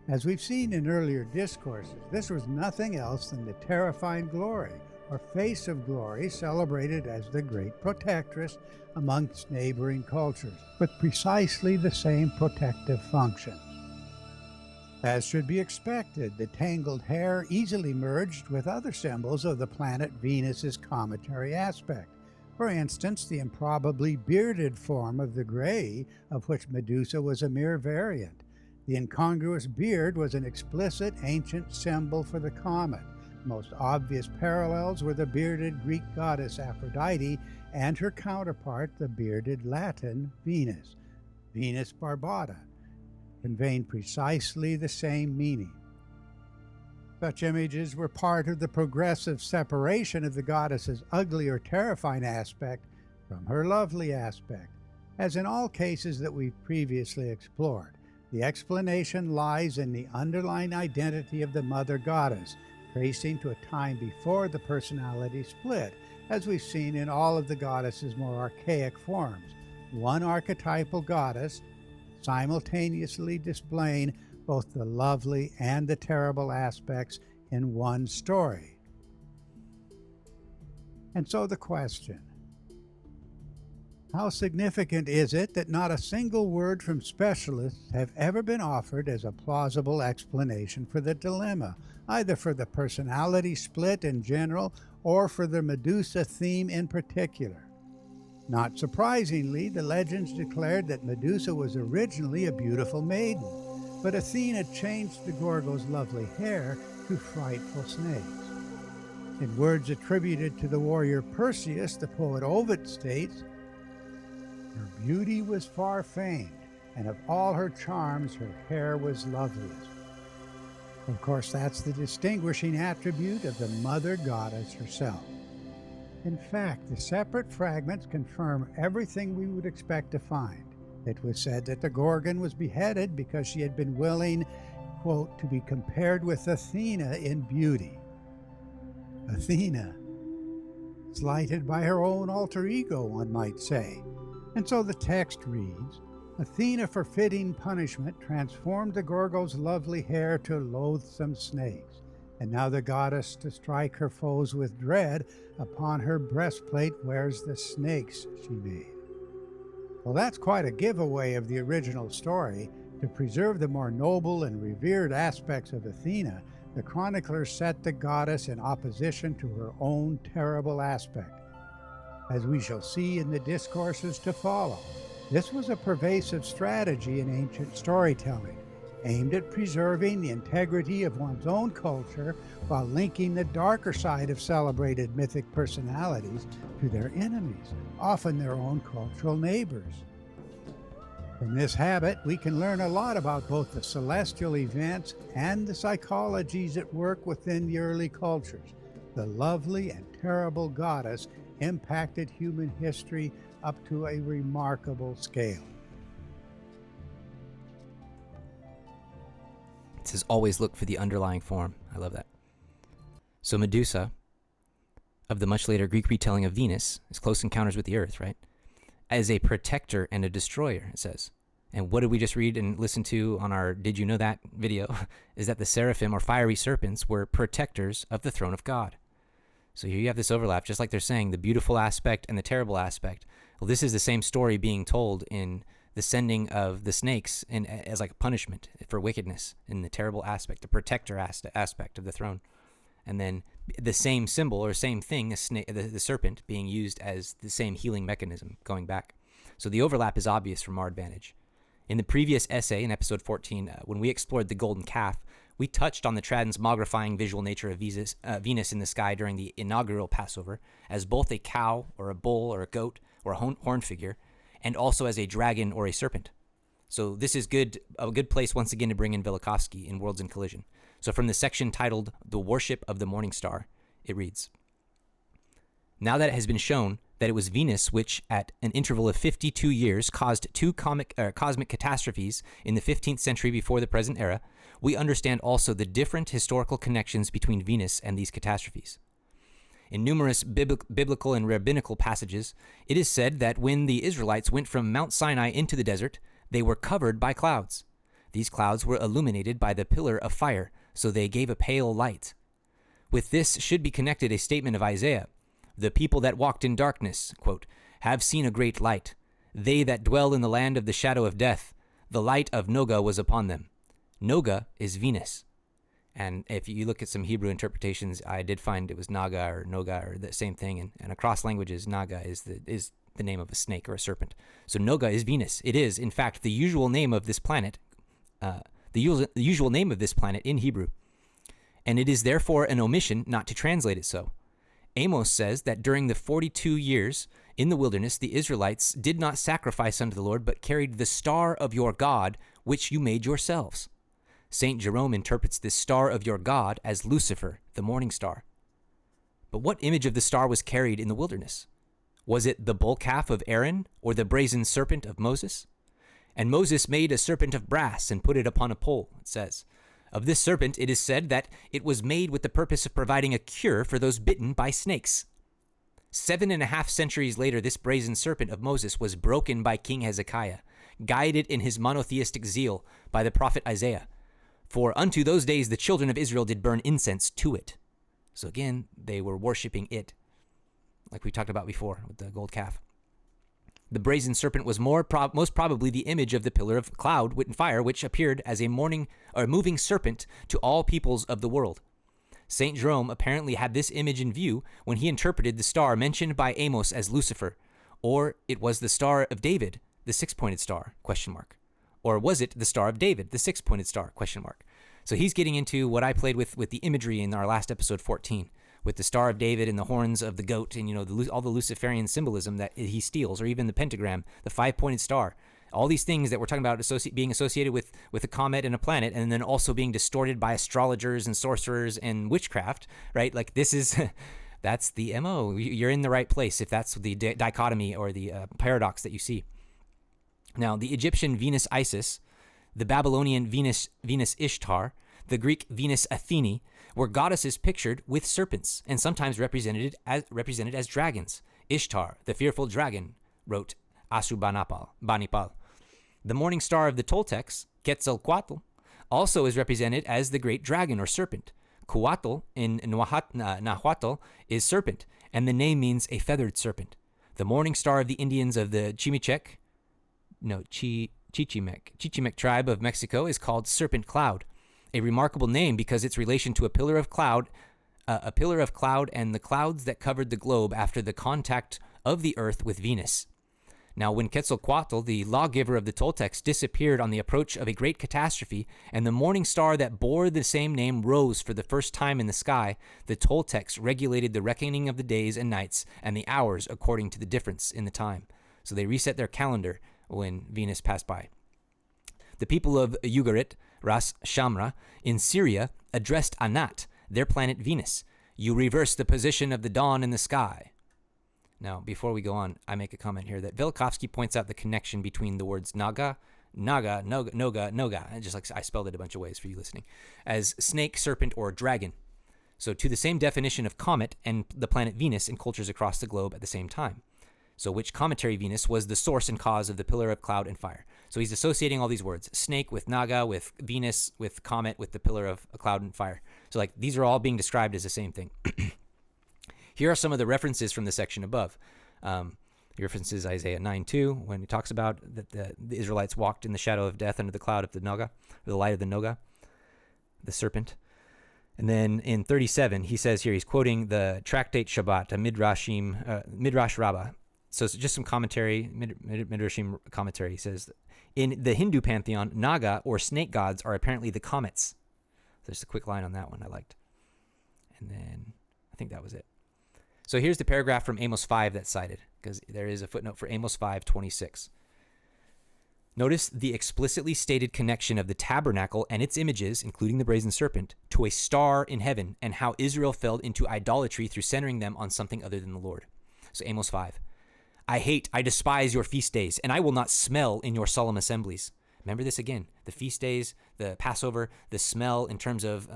As we've seen in earlier discourses, this was nothing else than the terrifying glory, or face of glory, celebrated as the great protectress amongst neighboring cultures, with precisely the same protective function. As should be expected, the tangled hair easily merged with other symbols of the planet Venus's cometary aspect. For instance, the improbably bearded form of the gray, of which Medusa was a mere variant. The incongruous beard was an explicit ancient symbol for the comet. Most obvious parallels were the bearded Greek goddess Aphrodite and her counterpart, the bearded Latin Venus, Venus barbata, conveying precisely the same meaning. Such images were part of the progressive separation of the goddess's ugly or terrifying aspect from her lovely aspect. As in all cases that we've previously explored, the explanation lies in the underlying identity of the mother goddess, tracing to a time before the personality split, as we've seen in all of the goddess's more archaic forms. One archetypal goddess simultaneously displaying both the lovely and the terrible aspects in one story. And so the question, how significant is it that not a single word from specialists have ever been offered as a plausible explanation for the dilemma, either for the personality split in general or for the Medusa theme in particular? Not surprisingly, the legends declared that Medusa was originally a beautiful maiden, but Athena changed the Gorgo's lovely hair to frightful snakes. In words attributed to the warrior Perseus, the poet Ovid states, "Her beauty was far famed, and of all her charms her hair was loveliest." Of course, that's the distinguishing attribute of the mother goddess herself. In fact, the separate fragments confirm everything we would expect to find. It was said that the Gorgon was beheaded because she had been willing, quote, to be compared with Athena in beauty. Athena, slighted by her own alter ego, one might say. And so the text reads, Athena, for fitting punishment, transformed the Gorgo's lovely hair to loathsome snakes, and now the goddess, to strike her foes with dread, upon her breastplate wears the snakes she made. Well, that's quite a giveaway of the original story. To preserve the more noble and revered aspects of Athena, the chroniclers set the goddess in opposition to her own terrible aspect. As we shall see in the discourses to follow, this was a pervasive strategy in ancient storytelling, aimed at preserving the integrity of one's own culture while linking the darker side of celebrated mythic personalities to their enemies, often their own cultural neighbors. From this habit, we can learn a lot about both the celestial events and the psychologies at work within the early cultures. The lovely and terrible goddess impacted human history up to a remarkable scale. It says always look for the underlying form. I love that. So Medusa, of the much later Greek retelling of Venus, is close encounters with the earth, right? As a protector and a destroyer, it says. And what did we just read and listen to on our Did You Know That video? Is that the Seraphim, or fiery serpents, were protectors of the throne of God. So here you have this overlap, just like they're saying, the beautiful aspect and the terrible aspect. Well, this is the same story being told in the sending of the snakes as like a punishment for wickedness, in the terrible aspect, the protector aspect of the throne. And then the same symbol or same thing, the serpent, being used as the same healing mechanism going back. So the overlap is obvious from our advantage. In the previous essay, in episode 14, when we explored the golden calf, we touched on the transmogrifying visual nature of Venus in the sky during the inaugural Passover as both a cow or a bull or a goat or a horn figure, and also as a dragon or a serpent. So this is a good place once again to bring in Velikovsky in Worlds in Collision. So from the section titled The Worship of the Morning Star, it reads, now that it has been shown that it was Venus which, at an interval of 52 years, caused two cosmic catastrophes in the 15th century before the present era, we understand also the different historical connections between Venus and these catastrophes. In numerous biblical and rabbinical passages, it is said that when the Israelites went from Mount Sinai into the desert, they were covered by clouds. These clouds were illuminated by the pillar of fire, so they gave a pale light. With this should be connected a statement of Isaiah. The people that walked in darkness, quote, have seen a great light. They that dwell in the land of the shadow of death, the light of Noga was upon them. Noga is Venus. And if you look at some Hebrew interpretations, I did find it was Naga or Noga or the same thing. And across languages, Naga is the name of a snake or a serpent. So Noga is Venus. It is, in fact, the usual name of this planet, the usual name of this planet in Hebrew. And it is therefore an omission not to translate it so. Amos says that during the 42 years in the wilderness, the Israelites did not sacrifice unto the Lord, but carried the star of your God, which you made yourselves. St. Jerome interprets this star of your God as Lucifer, the morning star. But what image of the star was carried in the wilderness? Was it the bull calf of Aaron or the brazen serpent of Moses? And Moses made a serpent of brass and put it upon a pole, it says. Of this serpent, it is said that it was made with the purpose of providing a cure for those bitten by snakes. 7.5 centuries later, this brazen serpent of Moses was broken by King Hezekiah, guided in his monotheistic zeal by the prophet Isaiah. For unto those days the children of Israel did burn incense to it. So again, they were worshiping it, like we talked about before with the gold calf. The brazen serpent was most probably the image of the pillar of cloud and fire, which appeared as a moving serpent to all peoples of the world. St. Jerome apparently had this image in view when he interpreted the star mentioned by Amos as Lucifer, or it was the Star of David, the six-pointed star, ? Or was it the Star of David, the six-pointed star, ? So he's getting into what I played with the imagery in our last episode 14, with the Star of David and the horns of the goat and, all the Luciferian symbolism that he steals, or even the pentagram, the five-pointed star. All these things that we're talking about being associated with a comet and a planet, and then also being distorted by astrologers and sorcerers and witchcraft, right? Like this is, that's the MO. You're in the right place if that's the dichotomy or the paradox that you see. Now, the Egyptian Venus Isis, the Babylonian Venus Ishtar, the Greek Venus Athene, were goddesses pictured with serpents and sometimes represented as dragons. Ishtar, the fearful dragon, wrote Banipal. The morning star of the Toltecs, Quetzalcoatl, also is represented as the great dragon or serpent. Coatl in Nahuatl is serpent, and the name means a feathered serpent. The morning star of the Indians of the Chichimec tribe of Mexico is called Serpent Cloud, a remarkable name because its relation to a pillar of cloud and the clouds that covered the globe after the contact of the earth with Venus. Now, when Quetzalcoatl, the lawgiver of the Toltecs, disappeared on the approach of a great catastrophe, and the morning star that bore the same name rose for the first time in the sky, the Toltecs regulated the reckoning of the days and nights and the hours according to the difference in the time. So they reset their calendar when Venus passed by. The people of Ugarit, Ras Shamra, in Syria, addressed Anat, their planet Venus. You reverse the position of the dawn in the sky. Now, before we go on, I make a comment here that Velikovsky points out the connection between the words Noga, and just like I spelled it a bunch of ways for you listening, as snake, serpent, or dragon. So to the same definition of comet and the planet Venus in cultures across the globe at the same time. So which cometary Venus was the source and cause of the pillar of cloud and fire. So he's associating all these words, snake with Naga, with Venus, with comet, with the pillar of a cloud and fire. So like these are all being described as the same thing. Here are some of the references from the section above. He references Isaiah 9:2 when he talks about that the Israelites walked in the shadow of death under the cloud of the Noga, or the light of the Noga, the serpent. And then in 37, he says here, he's quoting the Tractate Shabbat, a Midrash Rabbah. So it's just some commentary, Midrashim commentary. He says, in the Hindu pantheon, Naga or snake gods are apparently the comets. There's a quick line on that one I liked. And then I think that was it. So here's the paragraph from Amos 5 that's cited, because there is a footnote for Amos 5:26. Notice the explicitly stated connection of the tabernacle and its images, including the brazen serpent, to a star in heaven, and how Israel fell into idolatry through centering them on something other than the Lord. So Amos 5. I despise your feast days, and I will not smell in your solemn assemblies. Remember this again, the feast days, the Passover, the smell in terms of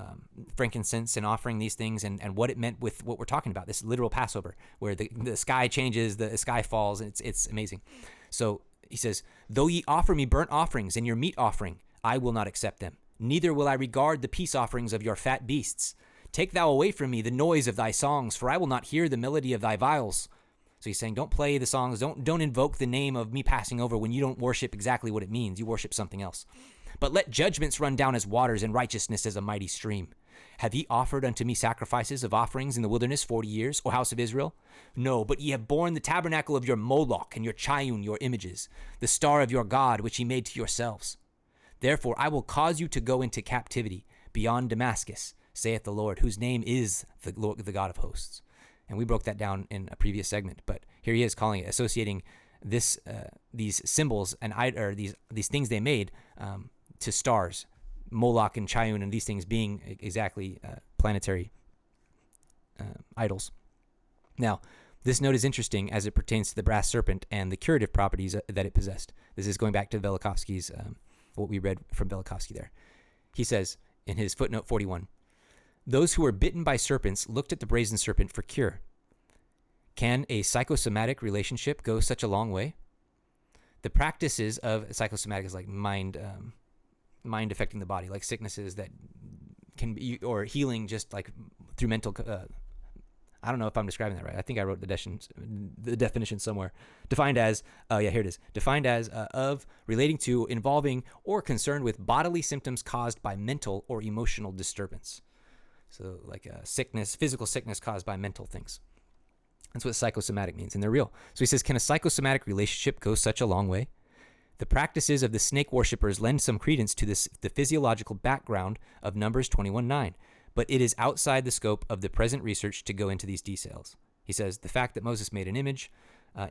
frankincense and offering these things and what it meant with what we're talking about, this literal Passover, where the sky changes, the sky falls, and it's amazing. So he says, though ye offer me burnt offerings and your meat offering, I will not accept them. Neither will I regard the peace offerings of your fat beasts. Take thou away from me the noise of thy songs, for I will not hear the melody of thy viols. So he's saying, don't play the songs, don't invoke the name of me passing over when you don't worship exactly what it means. You worship something else. But let judgments run down as waters and righteousness as a mighty stream. Have ye offered unto me sacrifices of offerings in the wilderness 40 years, O house of Israel? No, but ye have borne the tabernacle of your Moloch and your Chayun, your images, the star of your God, which ye made to yourselves. Therefore I will cause you to go into captivity beyond Damascus, saith the Lord, whose name is the Lord, the God of hosts. And we broke that down in a previous segment, but here he is calling it, associating these symbols and these things they made to stars, Moloch and Chiun and these things being exactly planetary idols. Now, this note is interesting as it pertains to the brass serpent and the curative properties that it possessed. This is going back to Velikovsky's, what we read from Velikovsky there. He says in his footnote 41, those who were bitten by serpents looked at the brazen serpent for cure. Can a psychosomatic relationship go such a long way? The practices of psychosomatic is like mind affecting the body, like sicknesses that can be, or healing just like through mental. I don't know if I'm describing that right. I think I wrote the definition somewhere. Defined as, oh yeah, here it is. Defined as of, relating to, involving, or concerned with bodily symptoms caused by mental or emotional disturbance. So like sickness, physical sickness caused by mental things. That's what psychosomatic means, and they're real. So he says, can a psychosomatic relationship go such a long way? The practices of the snake worshippers lend some credence to the physiological background of Numbers 21:9, but it is outside the scope of the present research to go into these details. He says, the fact that Moses made an image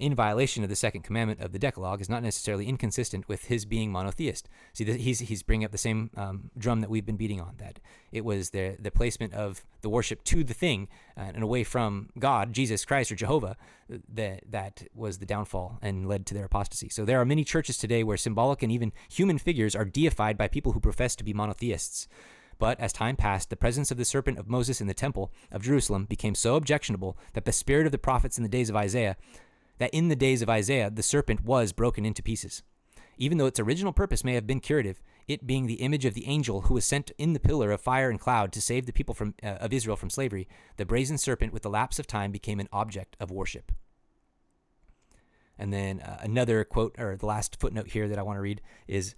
in violation of the second commandment of the Decalogue is not necessarily inconsistent with his being monotheist. See, he's bringing up the same drum that we've been beating on, that it was the placement of the worship to the thing and away from God, Jesus Christ, or Jehovah, that was the downfall and led to their apostasy. So there are many churches today where symbolic and even human figures are deified by people who profess to be monotheists. But as time passed, the presence of the serpent of Moses in the temple of Jerusalem became so objectionable that the spirit of the prophets in the days of Isaiah, the serpent was broken into pieces. Even though its original purpose may have been curative, it being the image of the angel who was sent in the pillar of fire and cloud to save the people of Israel from slavery, the brazen serpent with the lapse of time became an object of worship. And then another quote, or the last footnote here that I want to read, is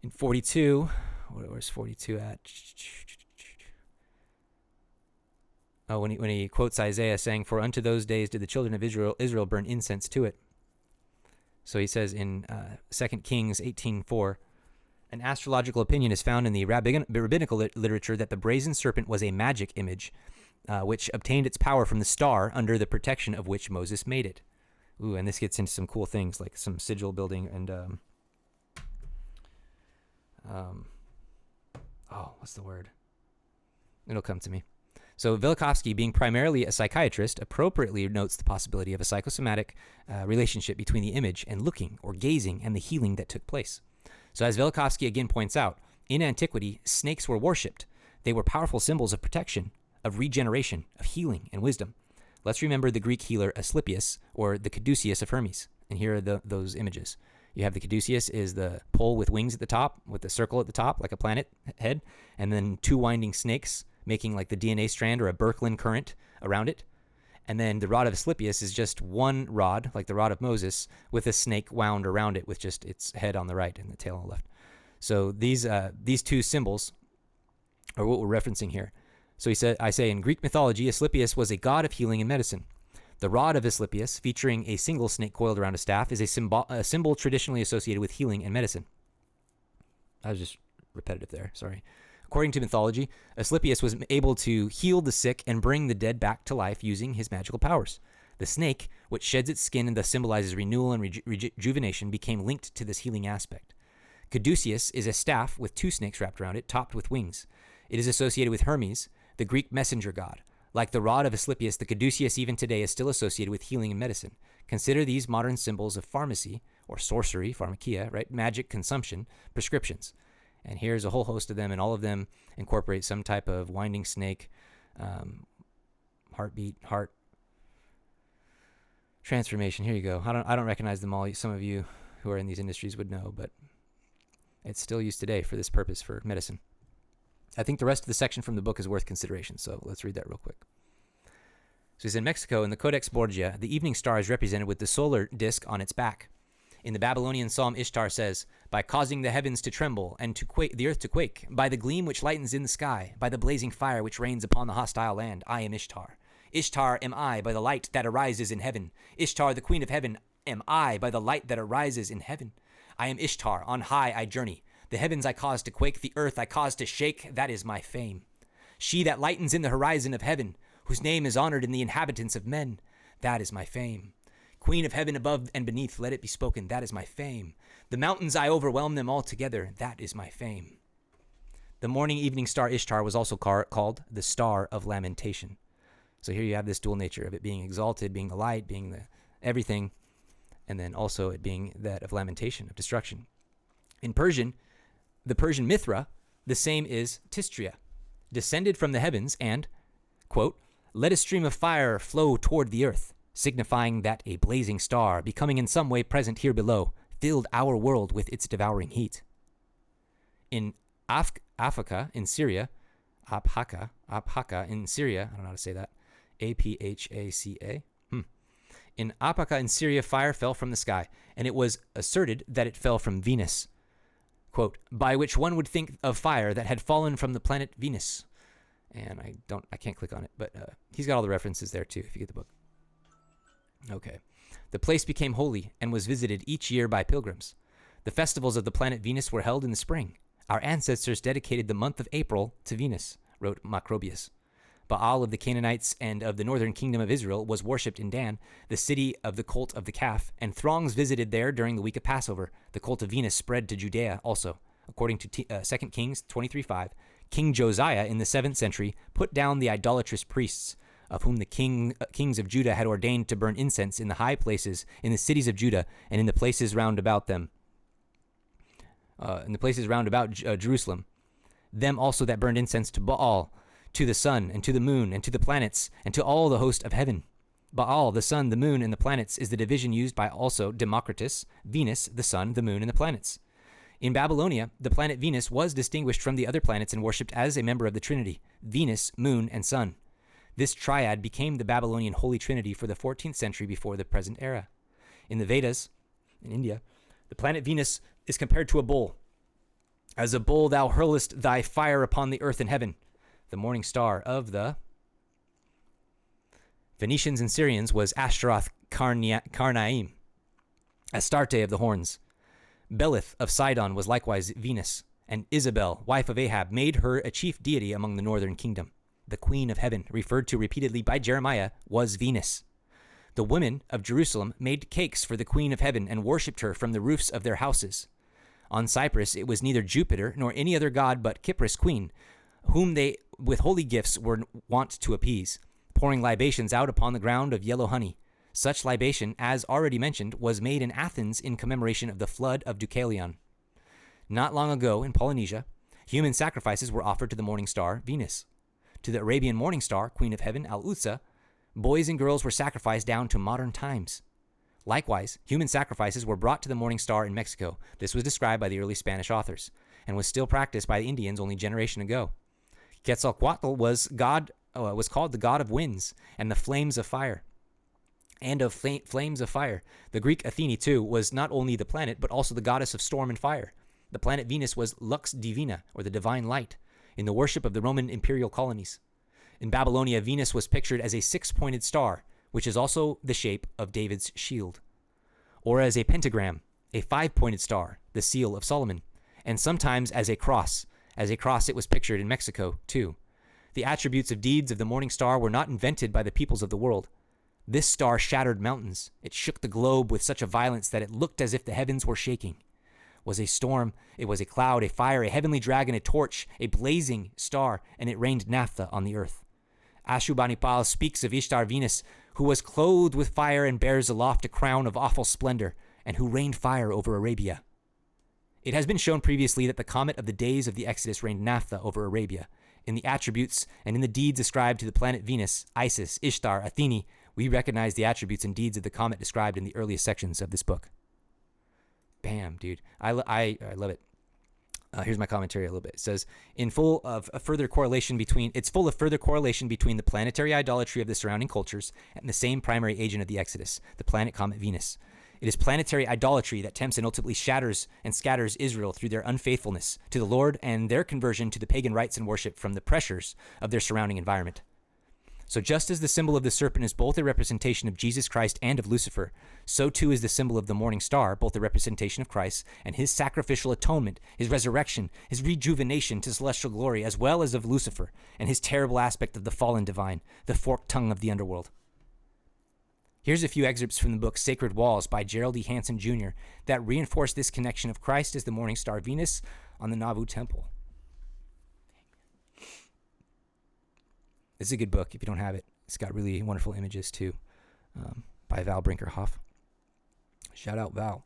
in 42. Where's 42 at? Oh, when he quotes Isaiah saying, "For unto those days did the children of Israel burn incense to it." So he says in 2 Kings 18:4, an astrological opinion is found in the rabbinical literature that the brazen serpent was a magic image, which obtained its power from the star under the protection of which Moses made it. Ooh, and this gets into some cool things like some sigil building and what's the word? It'll come to me. So Velikovsky, being primarily a psychiatrist, appropriately notes the possibility of a psychosomatic relationship between the image and looking or gazing and the healing that took place. So as Velikovsky again points out, in antiquity, snakes were worshipped. They were powerful symbols of protection, of regeneration, of healing and wisdom. Let's remember the Greek healer Asclepius, or the Caduceus of Hermes. And here are those images. You have the Caduceus is the pole with wings at the top, with the circle at the top, like a planet head, and then two winding snakes making like the DNA strand or a Birkeland current around it. And then the rod of Asclepius is just one rod, like the rod of Moses, with a snake wound around it with just its head on the right and the tail on the left. So these two symbols are what we're referencing here. So I say in Greek mythology, Asclepius was a god of healing and medicine. The rod of Asclepius, featuring a single snake coiled around a staff, is a symbol traditionally associated with healing and medicine. I was just repetitive there, sorry. According to mythology, Asclepius was able to heal the sick and bring the dead back to life using his magical powers. The snake, which sheds its skin and thus symbolizes renewal and rejuvenation, became linked to this healing aspect. Caduceus is a staff with two snakes wrapped around it, topped with wings. It is associated with Hermes, the Greek messenger god. Like the rod of Asclepius, the Caduceus even today is still associated with healing and medicine. Consider these modern symbols of pharmacy, or sorcery, pharmakia, right? Magic, consumption, prescriptions. And here's a whole host of them, and all of them incorporate some type of winding snake, heartbeat, heart transformation. Here you go. I don't recognize them all. Some of you who are in these industries would know, but it's still used today for this purpose, for medicine. I think the rest of the section from the book is worth consideration, so let's read that real quick. So he's in Mexico, in the Codex Borgia, the evening star is represented with the solar disk on its back. In the Babylonian psalm, Ishtar says, by causing the heavens to tremble and to quake, the earth to quake, by the gleam which lightens in the sky, by the blazing fire which rains upon the hostile land, I am Ishtar. Ishtar am I by the light that arises in heaven. Ishtar, the queen of heaven, am I by the light that arises in heaven. I am Ishtar, on high I journey. The heavens I cause to quake, the earth I cause to shake, that is my fame. She that lightens in the horizon of heaven, whose name is honored in the inhabitants of men, that is my fame. Queen of heaven above and beneath, let it be spoken, that is my fame. The mountains I overwhelm them all together, that is my fame. The morning evening star Ishtar was also called the Star of Lamentation. So here you have this dual nature of it being exalted, being the light, being the everything, and then also it being that of lamentation, of destruction. In Persian, the Persian Mithra, the same is Tistria, descended from the heavens and, quote, let a stream of fire flow toward the earth, signifying that a blazing star, becoming in some way present here below, filled our world with its devouring heat. In Aphaka in Syria, Aphaka in Syria, I don't know how to say that, Aphaca. In Aphaka in Syria, fire fell from the sky, and it was asserted that it fell from Venus, quote, by which one would think of fire that had fallen from the planet Venus. And I can't click on it, but he's got all the references there too, if you get the book. Okay. The place became holy and was visited each year by pilgrims. The festivals of the planet Venus were held in the spring. Our ancestors dedicated the month of April to Venus, wrote Macrobius. Baal of the Canaanites and of the northern kingdom of Israel was worshipped in Dan, the city of the cult of the calf, and throngs visited there during the week of Passover. The cult of Venus spread to Judea also. According to 2 Kings 23:5, King Josiah in the 7th century put down the idolatrous priests, of whom the kings of Judah had ordained to burn incense in the high places in the cities of Judah and in the places round about them. Jerusalem. Them also that burned incense to Baal, to the sun, and to the moon, and to the planets, and to all the host of heaven. Baal, the sun, the moon, and the planets is the division used by also Democritus, Venus, the sun, the moon, and the planets. In Babylonia, the planet Venus was distinguished from the other planets and worshipped as a member of the Trinity, Venus, moon, and sun. This triad became the Babylonian Holy Trinity for the 14th century before the present era. In the Vedas, in India, the planet Venus is compared to a bull. As a bull thou hurlest thy fire upon the earth and heaven. The morning star of the Phoenicians and Syrians was Ashtaroth Karnaim, Astarte of the horns. Belith of Sidon was likewise Venus, and Isabel, wife of Ahab, made her a chief deity among the northern kingdom. The queen of heaven, referred to repeatedly by Jeremiah, was Venus. The women of Jerusalem made cakes for the queen of heaven and worshipped her from the roofs of their houses. On Cyprus it was neither Jupiter nor any other god but Kypris queen, whom they with holy gifts were wont to appease, pouring libations out upon the ground of yellow honey. Such libation, as already mentioned, was made in Athens in commemoration of the flood of Deucalion. Not long ago, in Polynesia, human sacrifices were offered to the morning star, Venus. To the Arabian morning star, queen of heaven, Al-Uzza, boys and girls were sacrificed down to modern times. Likewise, human sacrifices were brought to the morning star in Mexico. This was described by the early Spanish authors, and was still practiced by the Indians only a generation ago. Quetzalcoatl was called the god of winds and the flames of fire. The Greek Athene, too, was not only the planet, but also the goddess of storm and fire. The planet Venus was Lux Divina, or the divine light, in the worship of the Roman imperial colonies. In Babylonia, Venus was pictured as a 6-pointed star, which is also the shape of David's shield, or as a pentagram, a 5-pointed star, the seal of Solomon, and sometimes as a cross. As a cross it was pictured in Mexico, too. The attributes of deeds of the morning star were not invented by the peoples of the world. This star shattered mountains. It shook the globe with such a violence that it looked as if the heavens were shaking. Was a storm, it was a cloud, a fire, a heavenly dragon, a torch, a blazing star, and it rained naphtha on the earth. Ashurbanipal speaks of Ishtar Venus, who was clothed with fire and bears aloft a crown of awful splendor, and who rained fire over Arabia. It has been shown previously that the comet of the days of the Exodus rained naphtha over Arabia. In the attributes and in the deeds ascribed to the planet Venus, Isis, Ishtar, Athene, we recognize the attributes and deeds of the comet described in the earliest sections of this book. Bam, dude. I love it. Here's my commentary a little bit. It says, it's full of further correlation between the planetary idolatry of the surrounding cultures and the same primary agent of the Exodus, the planet comet Venus. It is planetary idolatry that tempts and ultimately shatters and scatters Israel through their unfaithfulness to the Lord and their conversion to the pagan rites and worship from the pressures of their surrounding environment. So just as the symbol of the serpent is both a representation of Jesus Christ and of Lucifer, so too is the symbol of the morning star both a representation of Christ and his sacrificial atonement, his resurrection, his rejuvenation to celestial glory, as well as of Lucifer and his terrible aspect of the fallen divine, the forked tongue of the underworld. Here's a few excerpts from the book Sacred Walls by Gerald E. Hansen Jr. that reinforce this connection of Christ as the morning star Venus on the Nauvoo temple. It's a good book if you don't have it. It's got really wonderful images too, by Val Brinkerhoff. Shout out Val.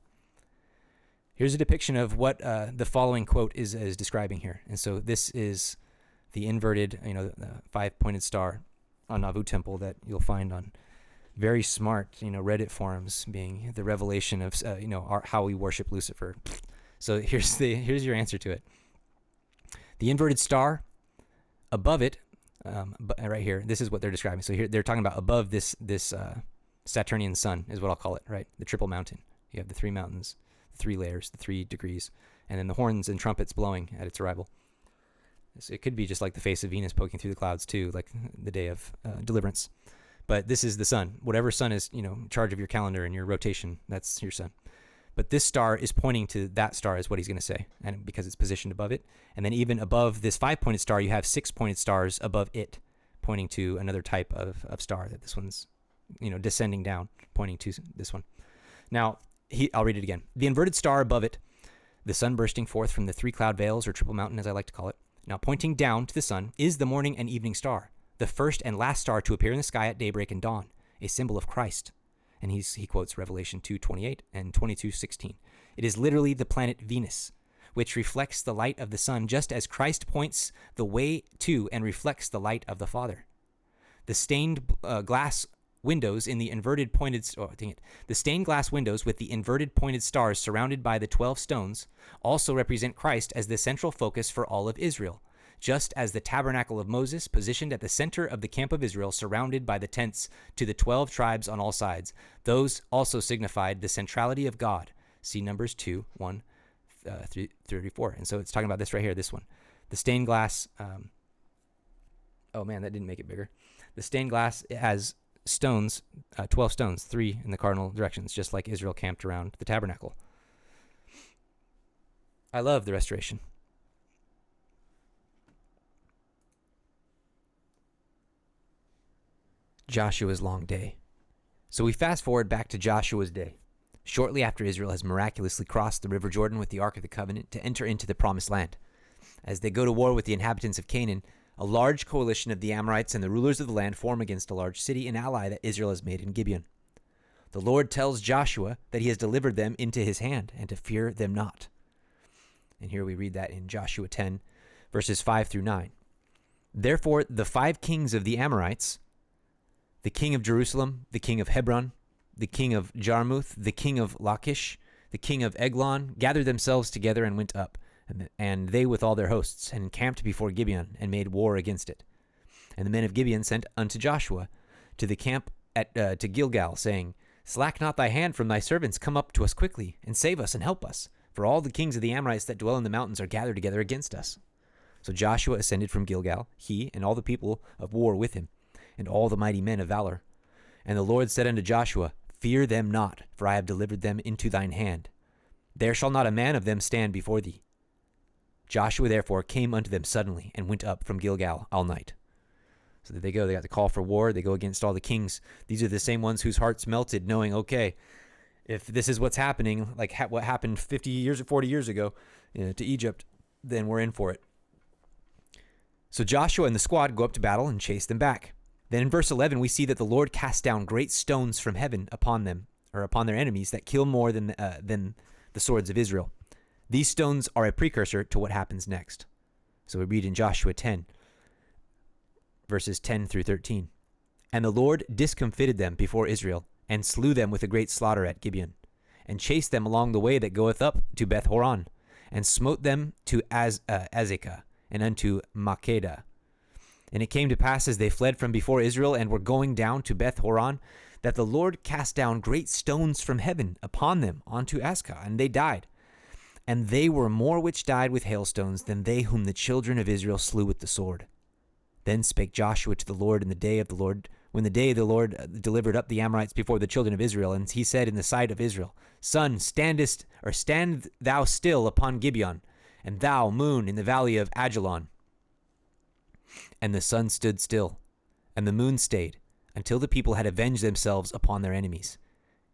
Here's a depiction of what the following quote is describing here. And so this is the inverted, the 5-pointed star on Nauvoo Temple that you'll find on very smart, Reddit forums, being the revelation of, how we worship Lucifer. So here's your answer to it. The inverted star, above it, right here, this is what they're describing. So here they're talking about above this Saturnian sun is what I'll call it, right? The triple mountain. You have the 3 mountains, the 3 layers, the 3 degrees, and then the horns and trumpets blowing at its arrival. So it could be just like the face of Venus poking through the clouds too, like the day of deliverance. But this is the sun. Whatever sun is, in charge of your calendar and your rotation, that's your sun. But this star is pointing to that star is what he's going to say, and because it's positioned above it. And then even above this 5-pointed star, you have 6-pointed stars above it, pointing to another type of star that this one's, descending down, pointing to this one. Now, I'll read it again. The inverted star above it, the sun bursting forth from the 3 cloud veils, or triple mountain as I like to call it, now pointing down to the sun, is the morning and evening star, the first and last star to appear in the sky at daybreak and dawn, a symbol of Christ. And he quotes Revelation 2:28 and 22:16. It is literally the planet Venus, which reflects the light of the sun, just as Christ points the way to and reflects the light of the Father. The stained glass windows in the inverted pointed the stained glass windows with the inverted pointed stars surrounded by the 12 stones also represent Christ as the central focus for all of Israel, just as the tabernacle of Moses, positioned at the center of the camp of Israel, surrounded by the tents to the 12 tribes on all sides. Those also signified the centrality of God. See Numbers 2:1-34. And so it's talking about this right here, this one. The stained glass, oh man, that didn't make it bigger. The stained glass has stones, 12 stones, 3 in the cardinal directions, just like Israel camped around the tabernacle. I love the restoration. Joshua's long day. So we fast forward back to Joshua's day, shortly after Israel has miraculously crossed the River Jordan with the Ark of the Covenant to enter into the Promised Land. As they go to war with the inhabitants of Canaan, a large coalition of the Amorites and the rulers of the land form against a large city, an ally that Israel has made in Gibeon. The Lord tells Joshua that he has delivered them into his hand and to fear them not. And here we read that in Joshua 10, verses 5-9. Therefore, the 5 kings of the Amorites, the king of Jerusalem, the king of Hebron, the king of Jarmuth, the king of Lachish, the king of Eglon, gathered themselves together and went up, and they with all their hosts, and encamped before Gibeon, and made war against it. And the men of Gibeon sent unto Joshua to the camp to Gilgal, saying, Slack not thy hand from thy servants, come up to us quickly, and save us, and help us. For all the kings of the Amorites that dwell in the mountains are gathered together against us. So Joshua ascended from Gilgal, he and all the people of war with him, and all the mighty men of valor. And the Lord said unto Joshua, Fear them not, for I have delivered them into thine hand. There shall not a man of them stand before thee. Joshua therefore came unto them suddenly, and went up from Gilgal all night. So there they go. They got the call for war. They go against all the kings. These are the same ones whose hearts melted, knowing, okay, if this is what's happening, like what happened 50 years or 40 years ago to Egypt, then we're in for it. So Joshua and the squad go up to battle and chase them back. Then in verse 11, we see that the Lord cast down great stones from heaven upon them, or upon their enemies, that kill more than the swords of Israel. These stones are a precursor to what happens next. So we read in Joshua 10, verses 10-13. And the Lord discomfited them before Israel, and slew them with a great slaughter at Gibeon, and chased them along the way that goeth up to Beth Horon, and smote them to Azekah, and unto Makkedah. And it came to pass, as they fled from before Israel, and were going down to Beth Horon, that the Lord cast down great stones from heaven upon them unto Azekah, and they died. And they were more which died with hailstones than they whom the children of Israel slew with the sword. Then spake Joshua to the Lord in the day of the Lord, when the day the Lord delivered up the Amorites before the children of Israel. And he said in the sight of Israel, Sun, stand thou still upon Gibeon, and thou, moon, in the valley of Ajalon. And the sun stood still, and the moon stayed, until the people had avenged themselves upon their enemies.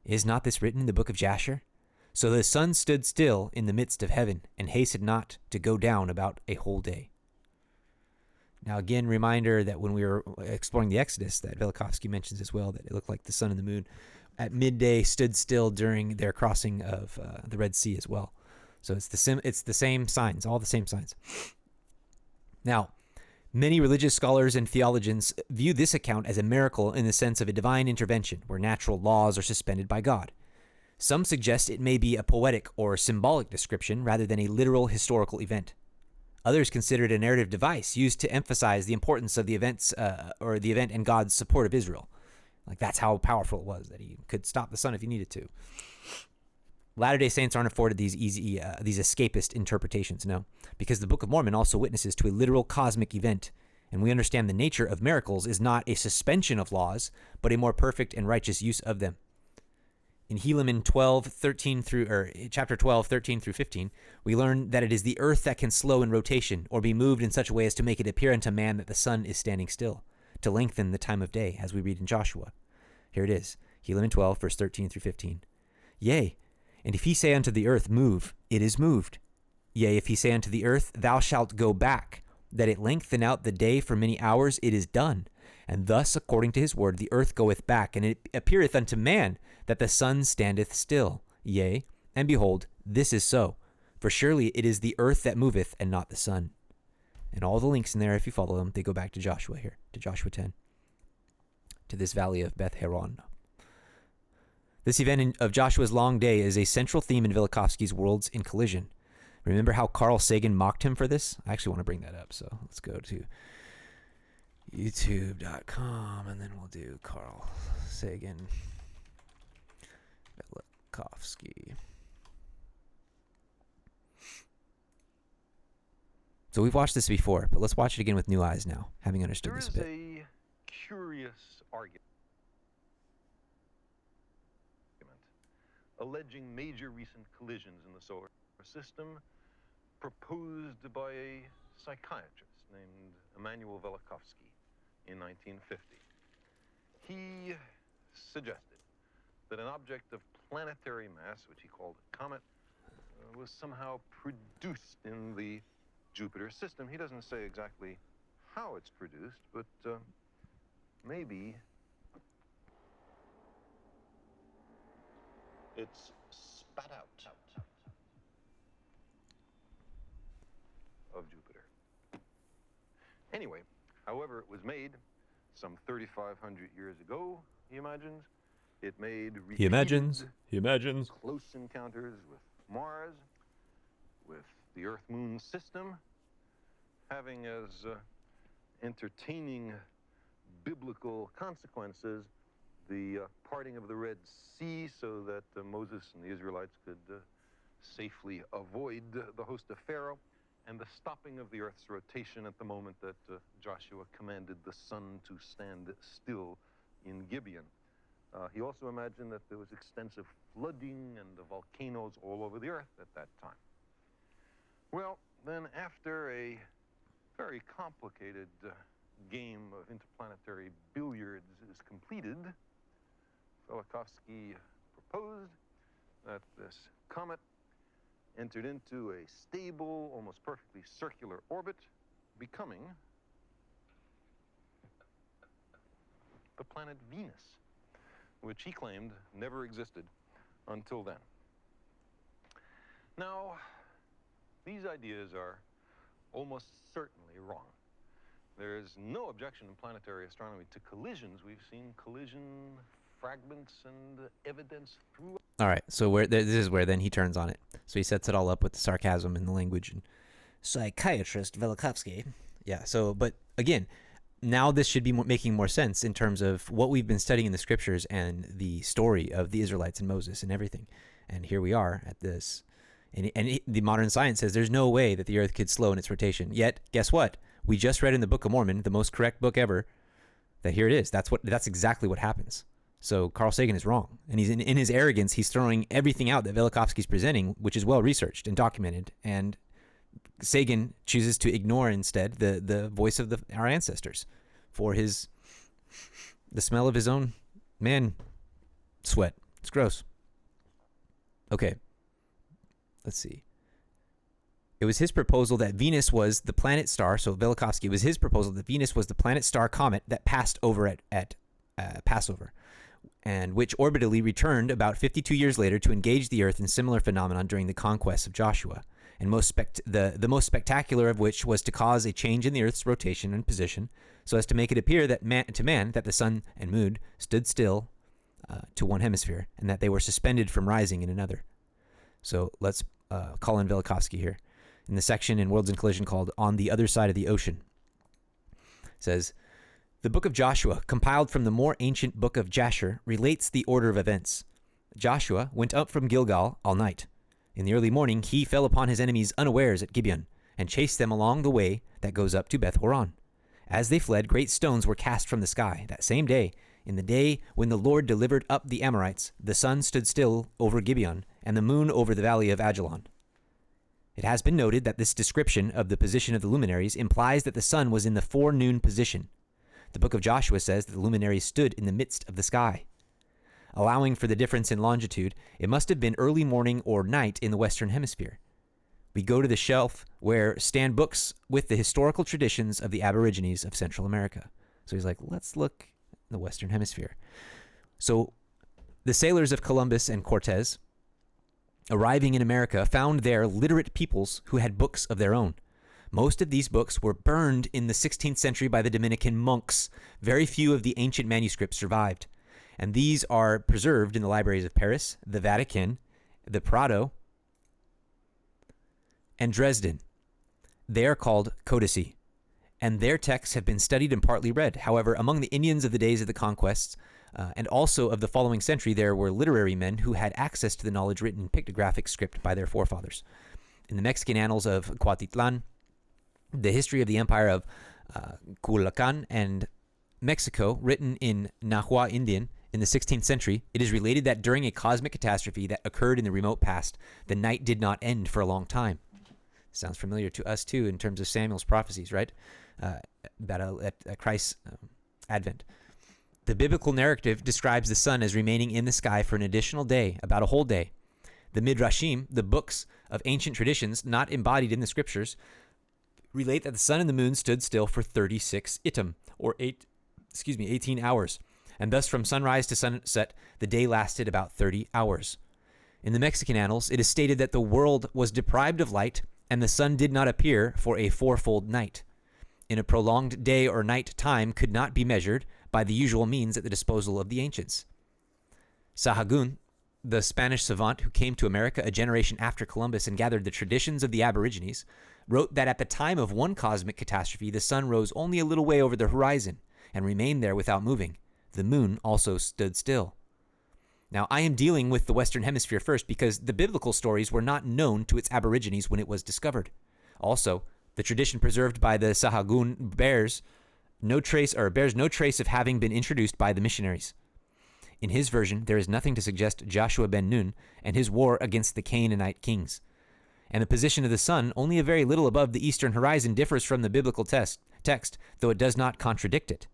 Is not this written in the book of Jasher? So the sun stood still in the midst of heaven, and hasted not to go down about a whole day. Now, again, reminder that when we were exploring the Exodus, that Velikovsky mentions as well, that it looked like the sun and the moon at midday stood still during their crossing of the Red Sea as well. So it's the same signs, all the same signs. Now, many religious scholars and theologians view this account as a miracle in the sense of a divine intervention where natural laws are suspended by God. Some suggest it may be a poetic or symbolic description rather than a literal historical event. Others consider it a narrative device used to emphasize the importance of the events or the event and God's support of Israel. Like that's how powerful it was, that he could stop the sun if he needed to. Latter-day Saints aren't afforded these these escapist interpretations, no, because the Book of Mormon also witnesses to a literal cosmic event, and we understand the nature of miracles is not a suspension of laws, but a more perfect and righteous use of them. In Helaman chapter 12, 13 through 15, we learn that it is the earth that can slow in rotation or be moved in such a way as to make it appear unto man that the sun is standing still, to lengthen the time of day, as we read in Joshua. Here it is, Helaman 12, verse 13 through 15. Yea, and if he say unto the earth, move, it is moved. Yea, if he say unto the earth, thou shalt go back, that it lengthen out the day for many hours, it is done. And thus, according to his word, the earth goeth back, and it appeareth unto man that the sun standeth still. Yea, and behold, this is so. For surely it is the earth that moveth, and not the sun. And all the links in there, if you follow them, they go back to Joshua here, to Joshua 10, to this valley of Beth Horon. This event of Joshua's long day is a central theme in Velikovsky's Worlds in Collision. Remember how Carl Sagan mocked him for this? I actually want to bring that up, so let's go to youtube.com, and then we'll do Carl Sagan Velikovsky. So we've watched this before, but let's watch it again with new eyes now, having understood this a bit. There is a curious argument alleging major recent collisions in the solar system proposed by a psychiatrist named Emanuel Velikovsky in 1950. He suggested that an object of planetary mass, which he called a comet, was somehow produced in the Jupiter system. He doesn't say exactly how it's produced, but maybe it's spat out of Jupiter. Anyway, however it was made, some 3,500 years ago, he imagines, it made He imagines close encounters with Mars, with the Earth-Moon system, having as entertaining biblical consequences the parting of the Red Sea so that Moses and the Israelites could safely avoid the host of Pharaoh, and the stopping of the Earth's rotation at the moment that Joshua commanded the sun to stand still in Gibeon. He also imagined that there was extensive flooding and volcanoes all over the Earth at that time. Well, then after a very complicated game of interplanetary billiards is completed, Velikovsky proposed that this comet entered into a stable, almost perfectly circular orbit, becoming the planet Venus, which he claimed never existed until then. Now, these ideas are almost certainly wrong. There is no objection in planetary astronomy to collisions. We've seen collision fragments and evidence through. All right, so this is where then he turns on it. So he sets it all up with the sarcasm in the language. And psychiatrist Velikovsky. Yeah, so, but again, now this should be making more sense in terms of what we've been studying in the scriptures and the story of the Israelites and Moses and everything. And here we are at this. And the modern science says there's no way that the earth could slow in its rotation. Yet, guess what? We just read in the Book of Mormon, the most correct book ever, that here it is. That's exactly what happens. So Carl Sagan is wrong. And he's in his arrogance, he's throwing everything out that Velikovsky's presenting, which is well researched and documented. And Sagan chooses to ignore instead the voice of our ancestors for the smell of his own man sweat. It's gross. Okay. Let's see. It was his proposal that Venus was the planet star. So Velikovsky, it was his proposal that Venus was the planet star comet that passed over at Passover, and which orbitally returned about 52 years later to engage the Earth in similar phenomenon during the conquest of Joshua. And the most spectacular of which was to cause a change in the Earth's rotation and position, so as to make it appear that that the sun and moon stood still to one hemisphere, and that they were suspended from rising in another. So let's call in Velikovsky here. In the section in Worlds in Collision called On the Other Side of the Ocean, it says, the book of Joshua, compiled from the more ancient book of Jasher, relates the order of events. Joshua went up from Gilgal all night. In the early morning, he fell upon his enemies unawares at Gibeon, and chased them along the way that goes up to Beth Horon. As they fled, great stones were cast from the sky. That same day, in the day when the Lord delivered up the Amorites, the sun stood still over Gibeon, and the moon over the valley of Ajalon. It has been noted that this description of the position of the luminaries implies that the sun was in the forenoon position. The book of Joshua says that the luminaries stood in the midst of the sky. Allowing for the difference in longitude, it must have been early morning or night in the Western Hemisphere. We go to the shelf where stand books with the historical traditions of the Aborigines of Central America. So he's like, let's look in the Western Hemisphere. So the sailors of Columbus and Cortez, arriving in America, found there literate peoples who had books of their own. Most of these books were burned in the 16th century by the Dominican monks. Very few of the ancient manuscripts survived. And these are preserved in the libraries of Paris, the Vatican, the Prado, and Dresden. They are called codici, and their texts have been studied and partly read. However, among the Indians of the days of the conquests, and also of the following century, there were literary men who had access to the knowledge written in pictographic script by their forefathers. In the Mexican annals of Cuautitlan, the history of the empire of Culhuacan and Mexico, written in Nahua Indian in the 16th century, it is related that during a cosmic catastrophe that occurred in the remote past, the night did not end for a long time. Sounds familiar to us too in terms of Samuel's prophecies, right? About Christ's advent. The biblical narrative describes the sun as remaining in the sky for an additional day, about a whole day. The Midrashim, the books of ancient traditions not embodied in the scriptures, relate that the sun and the moon stood still for 36 itum, or 18 hours, and thus from sunrise to sunset, the day lasted about 30 hours. In the Mexican annals, it is stated that the world was deprived of light, and the sun did not appear for a fourfold night. In a prolonged day or night, time could not be measured by the usual means at the disposal of the ancients. Sahagún, the Spanish savant who came to America a generation after Columbus and gathered the traditions of the Aborigines, wrote that at the time of one cosmic catastrophe, the sun rose only a little way over the horizon and remained there without moving. The moon also stood still. Now, I am dealing with the Western Hemisphere first because the biblical stories were not known to its Aborigines when it was discovered. Also, the tradition preserved by the Sahagún bears no trace of having been introduced by the missionaries. In his version, there is nothing to suggest Joshua ben Nun and his war against the Canaanite kings. And the position of the sun, only a very little above the eastern horizon, differs from the biblical text, though it does not contradict it.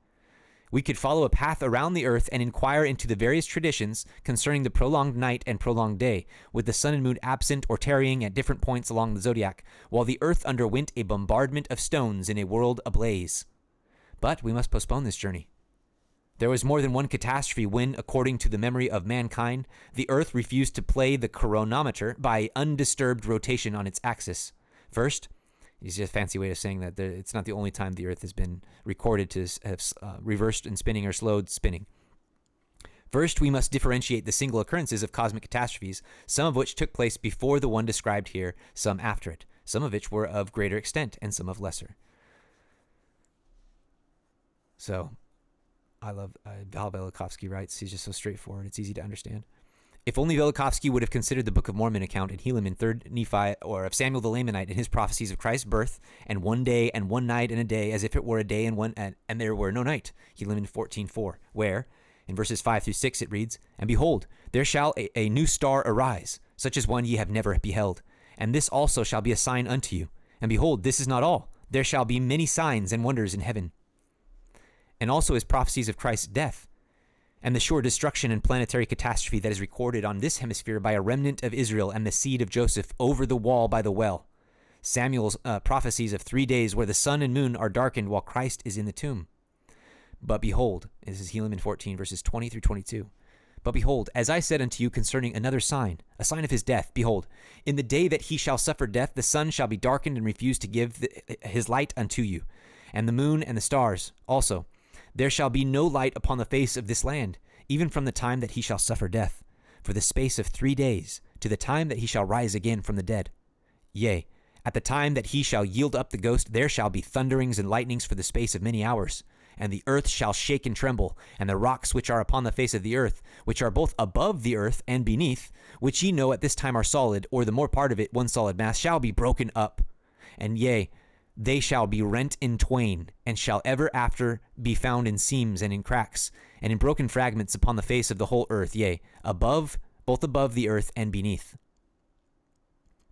We could follow a path around the earth and inquire into the various traditions concerning the prolonged night and prolonged day, with the sun and moon absent or tarrying at different points along the zodiac, while the earth underwent a bombardment of stones in a world ablaze. But we must postpone this journey. There was more than one catastrophe when, according to the memory of mankind, the earth refused to play the chronometer by undisturbed rotation on its axis. First, it's just a fancy way of saying that it's not the only time the earth has been recorded to have reversed in spinning or slowed spinning. First, we must differentiate the single occurrences of cosmic catastrophes, some of which took place before the one described here, some after it, some of which were of greater extent and some of lesser. So, I love how Velikovsky writes. He's just so straightforward. It's easy to understand. If only Velikovsky would have considered the Book of Mormon account in Helaman in 3rd Nephi, or of Samuel the Lamanite and his prophecies of Christ's birth, and one day and one night and a day, as if it were a day and one and there were no night. Helaman 14:4, where, in verses 5 through 6, it reads, And behold, there shall a new star arise, such as one ye have never beheld. And this also shall be a sign unto you. And behold, this is not all. There shall be many signs and wonders in heaven. And also his prophecies of Christ's death, and the sure destruction and planetary catastrophe that is recorded on this hemisphere by a remnant of Israel and the seed of Joseph over the wall by the well. Samuel's prophecies of 3 days where the sun and moon are darkened while Christ is in the tomb. But behold, this is Helaman 14, verses 20 through 22. But behold, as I said unto you concerning another sign, a sign of his death, behold, in the day that he shall suffer death, the sun shall be darkened and refuse to give his light unto you, and the moon and the stars also. There shall be no light upon the face of this land, even from the time that he shall suffer death, for the space of 3 days, to the time that he shall rise again from the dead. Yea, at the time that he shall yield up the ghost, there shall be thunderings and lightnings for the space of many hours. And the earth shall shake and tremble, and the rocks which are upon the face of the earth, which are both above the earth and beneath, which ye know at this time are solid, or the more part of it one solid mass, shall be broken up. And yea, they shall be rent in twain, and shall ever after be found in seams and in cracks, and in broken fragments upon the face of the whole earth, yea, both above the earth and beneath.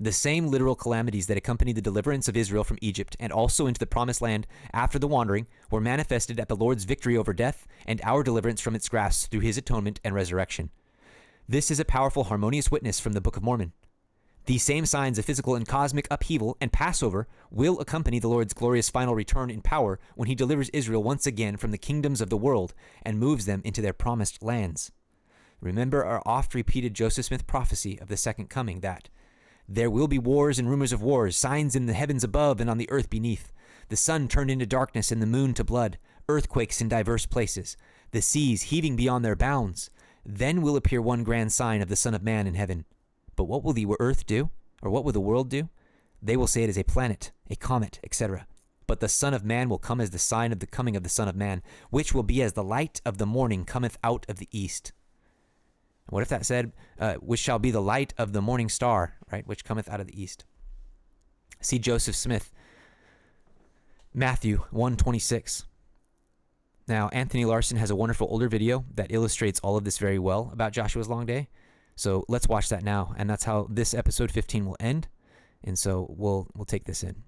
The same literal calamities that accompanied the deliverance of Israel from Egypt and also into the promised land after the wandering were manifested at the Lord's victory over death and our deliverance from its grasp through his atonement and resurrection. This is a powerful, harmonious witness from the Book of Mormon. These same signs of physical and cosmic upheaval and Passover will accompany the Lord's glorious final return in power when he delivers Israel once again from the kingdoms of the world and moves them into their promised lands. Remember our oft-repeated Joseph Smith prophecy of the second coming that there will be wars and rumors of wars, signs in the heavens above and on the earth beneath. The sun turned into darkness and the moon to blood, earthquakes in diverse places, the seas heaving beyond their bounds. Then will appear one grand sign of the Son of Man in heaven. But what will the earth do? Or what will the world do? They will say it is a planet, a comet, etc. But the Son of Man will come as the sign of the coming of the Son of Man, which will be as the light of the morning cometh out of the east. What if that said, which shall be the light of the morning star, right, which cometh out of the east? See Joseph Smith, Matthew 1:26. Now, Anthony Larson has a wonderful older video that illustrates all of this very well about Joshua's long day. So let's watch that now, and that's how this episode 15 will end. And so we'll take this in.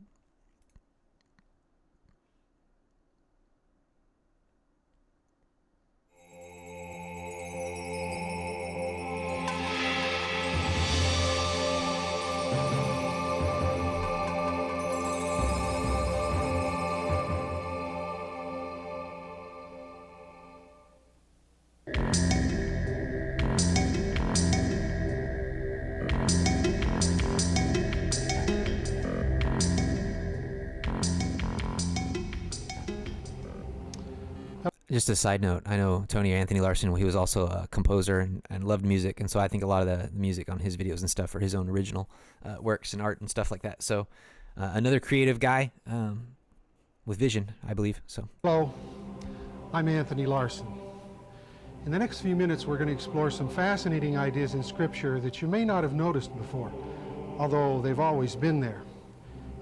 Just a side note, I know Tony Anthony Larson, he was also a composer and loved music, and so I think a lot of the music on his videos and stuff are his own original works and art and stuff like that. So another creative guy with vision, I believe. So hello, I'm Anthony Larson. In the next few minutes, we're going to explore some fascinating ideas in Scripture that you may not have noticed before, although they've always been there.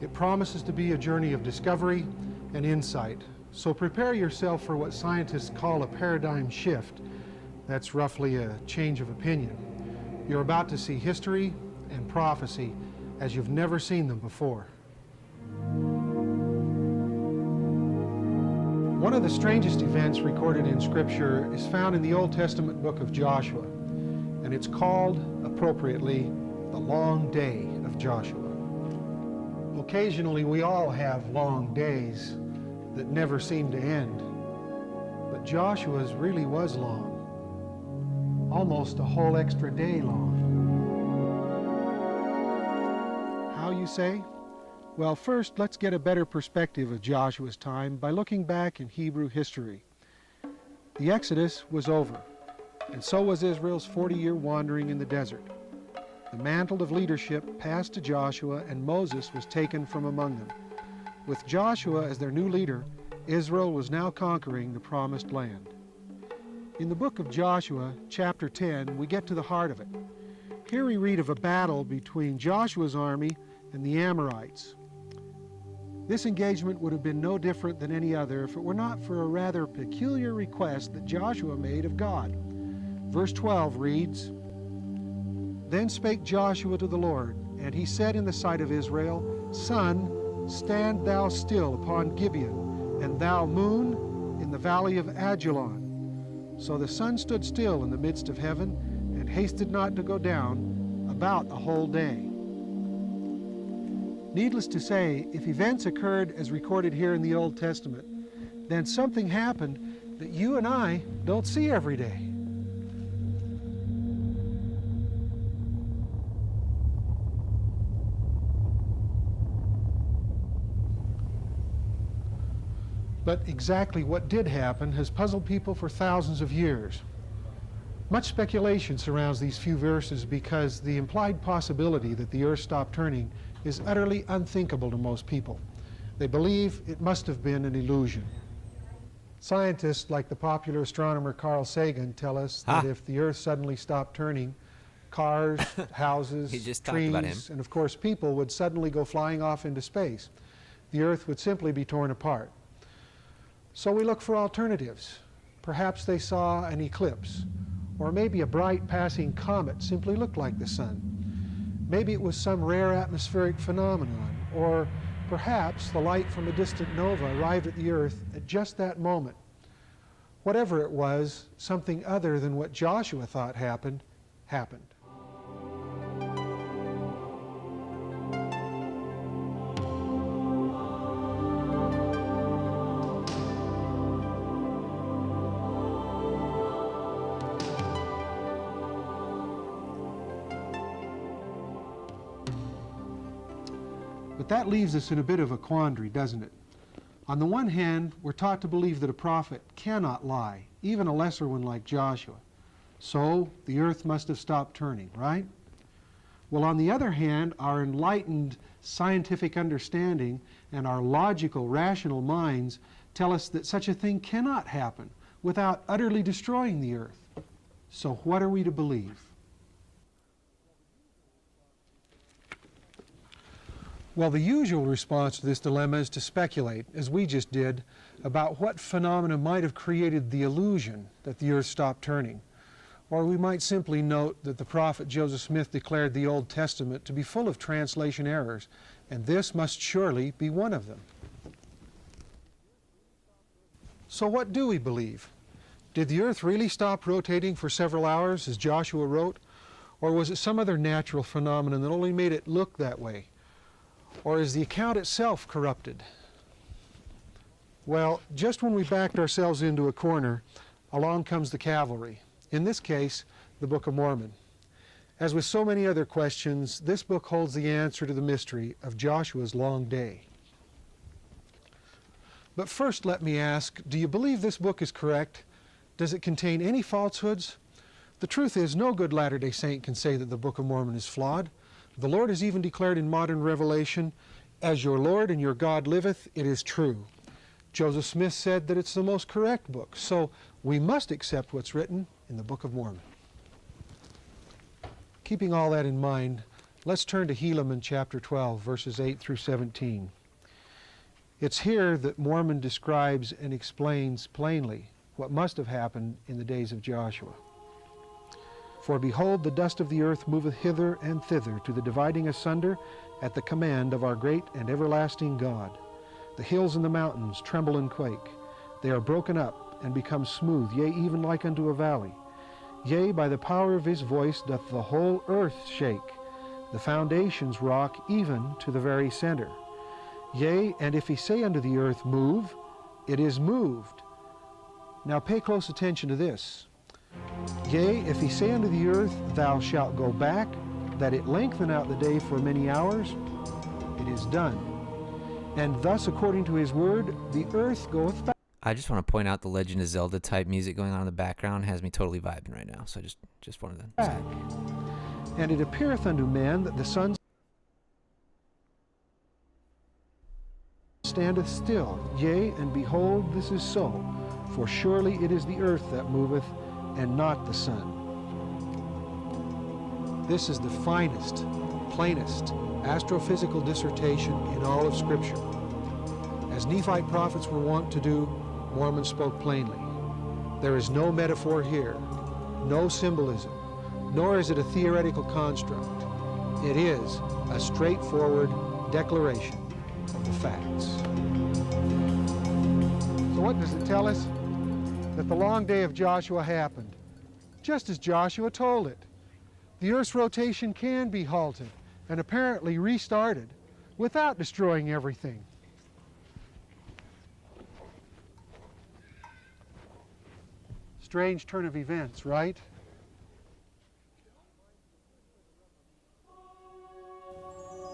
It promises to be a journey of discovery and insight. So prepare yourself for what scientists call a paradigm shift. That's roughly a change of opinion. You're about to see history and prophecy as you've never seen them before. One of the strangest events recorded in Scripture is found in the Old Testament book of Joshua, and it's called, appropriately, the Long Day of Joshua. Occasionally, we all have long days that never seem to end. But Joshua's really was long, almost a whole extra day long. How, you say? Well, first, let's get a better perspective of Joshua's time by looking back in Hebrew history. The Exodus was over, and so was Israel's 40-year wandering in the desert. The mantle of leadership passed to Joshua, and Moses was taken from among them. With Joshua as their new leader, Israel was now conquering the promised land. In the book of Joshua, chapter 10, we get to the heart of it. Here we read of a battle between Joshua's army and the Amorites. This engagement would have been no different than any other if it were not for a rather peculiar request that Joshua made of God. Verse 12 reads, Then spake Joshua to the Lord, and he said in the sight of Israel, Sun, stand thou still upon Gibeon, and thou, moon, in the valley of Ajalon. So the sun stood still in the midst of heaven, and hasted not to go down about a whole day. Needless to say, if events occurred as recorded here in the Old Testament, then something happened that you and I don't see every day. But exactly what did happen has puzzled people for thousands of years. Much speculation surrounds these few verses because the implied possibility that the earth stopped turning is utterly unthinkable to most people. They believe it must have been an illusion. Scientists like the popular astronomer Carl Sagan tell us that if the earth suddenly stopped turning, cars, houses, trees, and of course people would suddenly go flying off into space. The earth would simply be torn apart. So we look for alternatives. Perhaps they saw an eclipse, or maybe a bright passing comet simply looked like the sun. Maybe it was some rare atmospheric phenomenon, or perhaps the light from a distant nova arrived at the earth at just that moment. Whatever it was, something other than what Joshua thought happened, happened. But that leaves us in a bit of a quandary, doesn't it? On the one hand, we're taught to believe that a prophet cannot lie, even a lesser one like Joshua. So the earth must have stopped turning, right? Well, on the other hand, our enlightened scientific understanding and our logical, rational minds tell us that such a thing cannot happen without utterly destroying the earth. So what are we to believe? Well, the usual response to this dilemma is to speculate, as we just did, about what phenomena might have created the illusion that the earth stopped turning. Or we might simply note that the prophet Joseph Smith declared the Old Testament to be full of translation errors, and this must surely be one of them. So what do we believe? Did the earth really stop rotating for several hours, as Joshua wrote? Or was it some other natural phenomenon that only made it look that way? Or is the account itself corrupted? Well, just when we backed ourselves into a corner, along comes the cavalry. In this case, the Book of Mormon. As with so many other questions, this book holds the answer to the mystery of Joshua's long day. But first let me ask, do you believe this book is correct? Does it contain any falsehoods? The truth is, no good Latter-day Saint can say that the Book of Mormon is flawed. The Lord has even declared in modern revelation, "As your Lord and your God liveth, it is true." Joseph Smith said that it's the most correct book, so we must accept what's written in the Book of Mormon. Keeping all that in mind, let's turn to Helaman chapter 12, verses 8 through 17. It's here that Mormon describes and explains plainly what must have happened in the days of Joshua. For behold, the dust of the earth moveth hither and thither to the dividing asunder at the command of our great and everlasting God. The hills and the mountains tremble and quake. They are broken up and become smooth, yea, even like unto a valley. Yea, by the power of his voice doth the whole earth shake. The foundations rock even to the very center. Yea, and if he say unto the earth, Move, it is moved. Now pay close attention to this. Yea, if he say unto the earth, Thou shalt go back, that it lengthen out the day for many hours, it is done. And thus, according to his word, the earth goeth back. I just want to point out the Legend of Zelda type music going on in the background has me totally vibing right now. So just wanted to say. And it appeareth unto man that the sun standeth still. Yea, and behold, this is so. For surely it is the earth that moveth, and not the sun. This is the finest, plainest astrophysical dissertation in all of Scripture. As Nephite prophets were wont to do, Mormon spoke plainly. There is no metaphor here, no symbolism, nor is it a theoretical construct. It is a straightforward declaration of the facts. So what does it tell us? That the long day of Joshua happened, just as Joshua told it. The earth's rotation can be halted and apparently restarted. without destroying everything. Strange turn of events, right?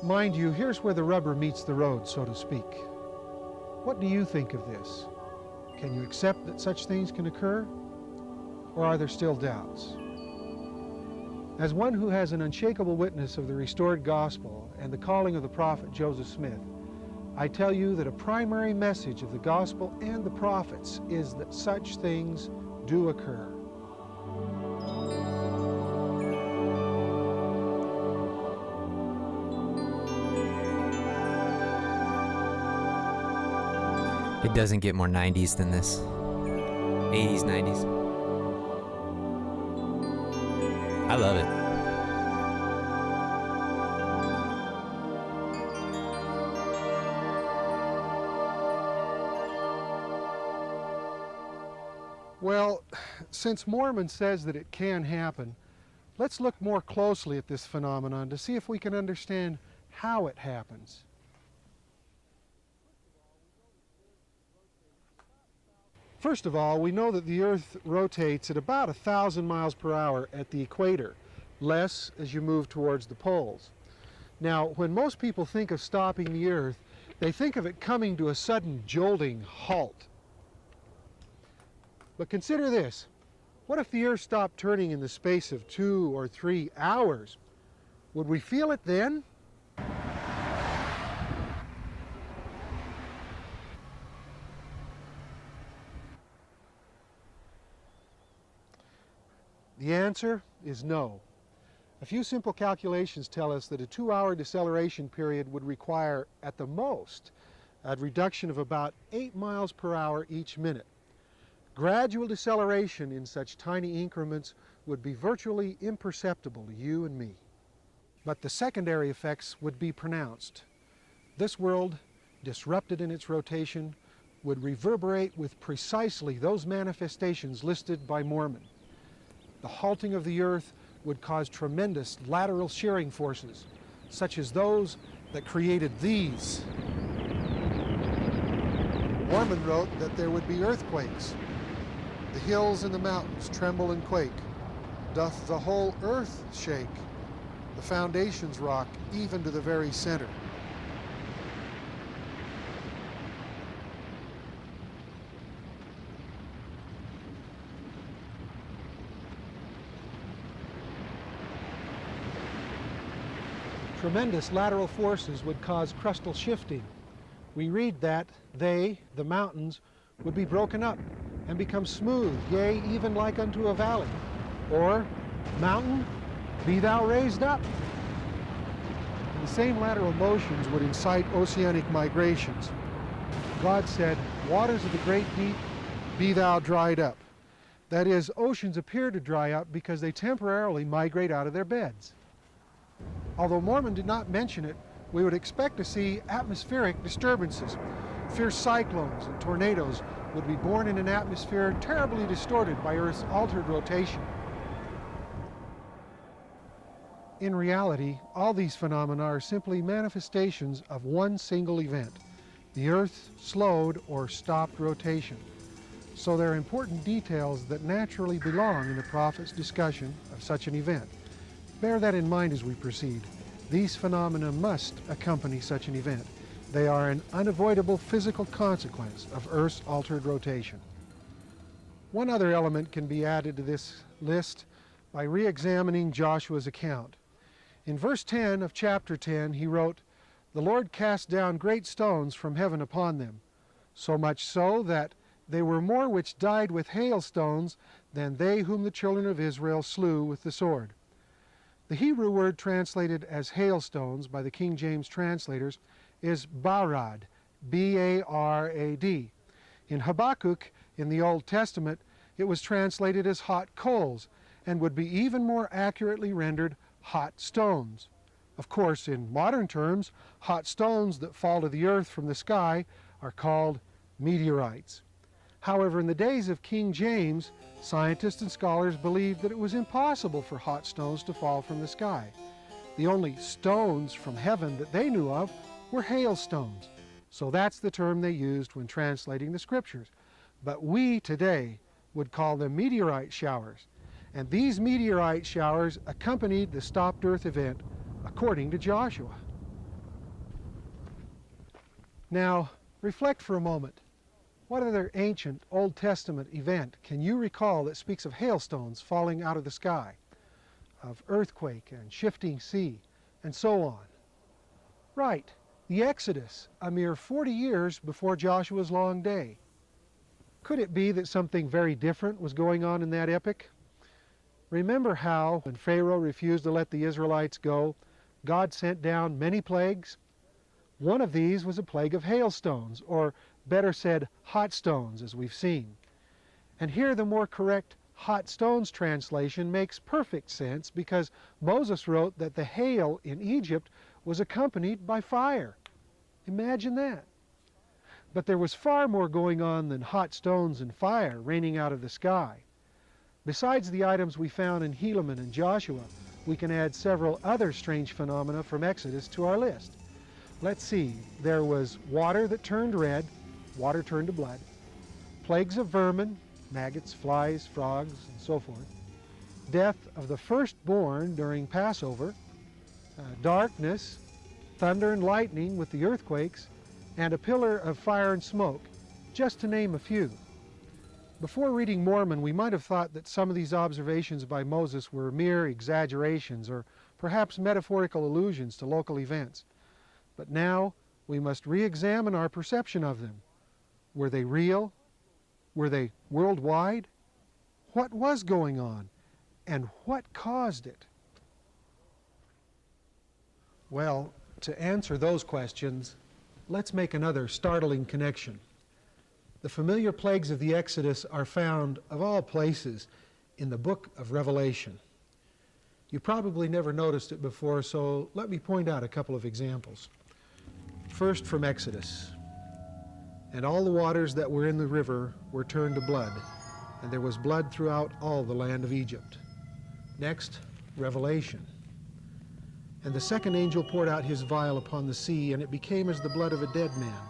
Mind you, here's where the rubber meets the road, so to speak. What do you think of this? Can you accept that such things can occur? Or are there still doubts? As one who has an unshakable witness of the restored gospel and the calling of the prophet Joseph Smith, I tell you that a primary message of the gospel and the prophets is that such things do occur. It doesn't get more 90s than this. 80s, 90s. I love it. Well, since Mormon says that it can happen, let's look more closely at this phenomenon to see if we can understand how it happens. First of all, we know that the Earth rotates at about 1,000 miles per hour at the equator, less as you move towards the poles. Now, when most people think of stopping the Earth, they think of it coming to a sudden jolting halt. But consider this. What if the Earth stopped turning in the space of 2 or 3 hours? Would we feel it then? The answer is no. A few simple calculations tell us that a 2-hour deceleration period would require, at the most, a reduction of about 8 miles per hour each minute. Gradual deceleration in such tiny increments would be virtually imperceptible to you and me. But the secondary effects would be pronounced. This world, disrupted in its rotation, would reverberate with precisely those manifestations listed by Mormon. The halting of the Earth would cause tremendous lateral shearing forces, such as those that created these. Mormon wrote that there would be earthquakes. The hills and the mountains tremble and quake. Doth the whole earth shake? The foundations rock even to the very center. Tremendous lateral forces would cause crustal shifting. We read that they, the mountains, would be broken up and become smooth, yea, even like unto a valley. Or, mountain, be thou raised up. And the same lateral motions would incite oceanic migrations. God said, waters of the great deep, be thou dried up. That is, oceans appear to dry up because they temporarily migrate out of their beds. Although Mormon did not mention it, we would expect to see atmospheric disturbances. Fierce cyclones and tornadoes would be born in an atmosphere terribly distorted by Earth's altered rotation. In reality, all these phenomena are simply manifestations of one single event, the Earth's slowed or stopped rotation. So there are important details that naturally belong in the prophet's discussion of such an event. Bear that in mind as we proceed. These phenomena must accompany such an event. They are an unavoidable physical consequence of Earth's altered rotation. One other element can be added to this list by re-examining Joshua's account. In verse 10 of chapter 10, he wrote, "The Lord cast down great stones from heaven upon them, so much so that they were more which died with hailstones than they whom the children of Israel slew with the sword." The Hebrew word translated as hailstones by the King James translators is barad, B-A-R-A-D. In Habakkuk, in the Old Testament, it was translated as hot coals and would be even more accurately rendered hot stones. Of course, in modern terms, hot stones that fall to the earth from the sky are called meteorites. However, in the days of King James, scientists and scholars believed that it was impossible for hot stones to fall from the sky. The only stones from heaven that they knew of were hailstones. So that's the term they used when translating the Scriptures. But we today would call them meteorite showers. And these meteorite showers accompanied the stopped earth event according to Joshua. Now, reflect for a moment. What other ancient Old Testament event can you recall that speaks of hailstones falling out of the sky, of earthquake and shifting sea, and so on? Right, the Exodus, a mere 40 years before Joshua's long day. Could it be that something very different was going on in that epoch? Remember how, when Pharaoh refused to let the Israelites go, God sent down many plagues? One of these was a plague of hailstones, or better said, hot stones, as we've seen. And here the more correct hot stones translation makes perfect sense, because Moses wrote that the hail in Egypt was accompanied by fire. Imagine that. But there was far more going on than hot stones and fire raining out of the sky. Besides the items we found in Helaman and Joshua, we can add several other strange phenomena from Exodus to our list. Let's see, there was water that turned red, water turned to blood, plagues of vermin, maggots, flies, frogs, and so forth, death of the firstborn during Passover, darkness, thunder and lightning with the earthquakes, and a pillar of fire and smoke, just to name a few. Before reading Mormon, we might have thought that some of these observations by Moses were mere exaggerations or perhaps metaphorical allusions to local events. But now we must re-examine our perception of them. Were they real? Were they worldwide? What was going on? And what caused it? Well, to answer those questions, let's make another startling connection. The familiar plagues of the Exodus are found, of all places, in the book of Revelation. You probably never noticed it before, so let me point out a couple of examples. First, from Exodus. And all the waters that were in the river were turned to blood, and there was blood throughout all the land of Egypt. Next, Revelation. And the second angel poured out his vial upon the sea, and it became as the blood of a dead man.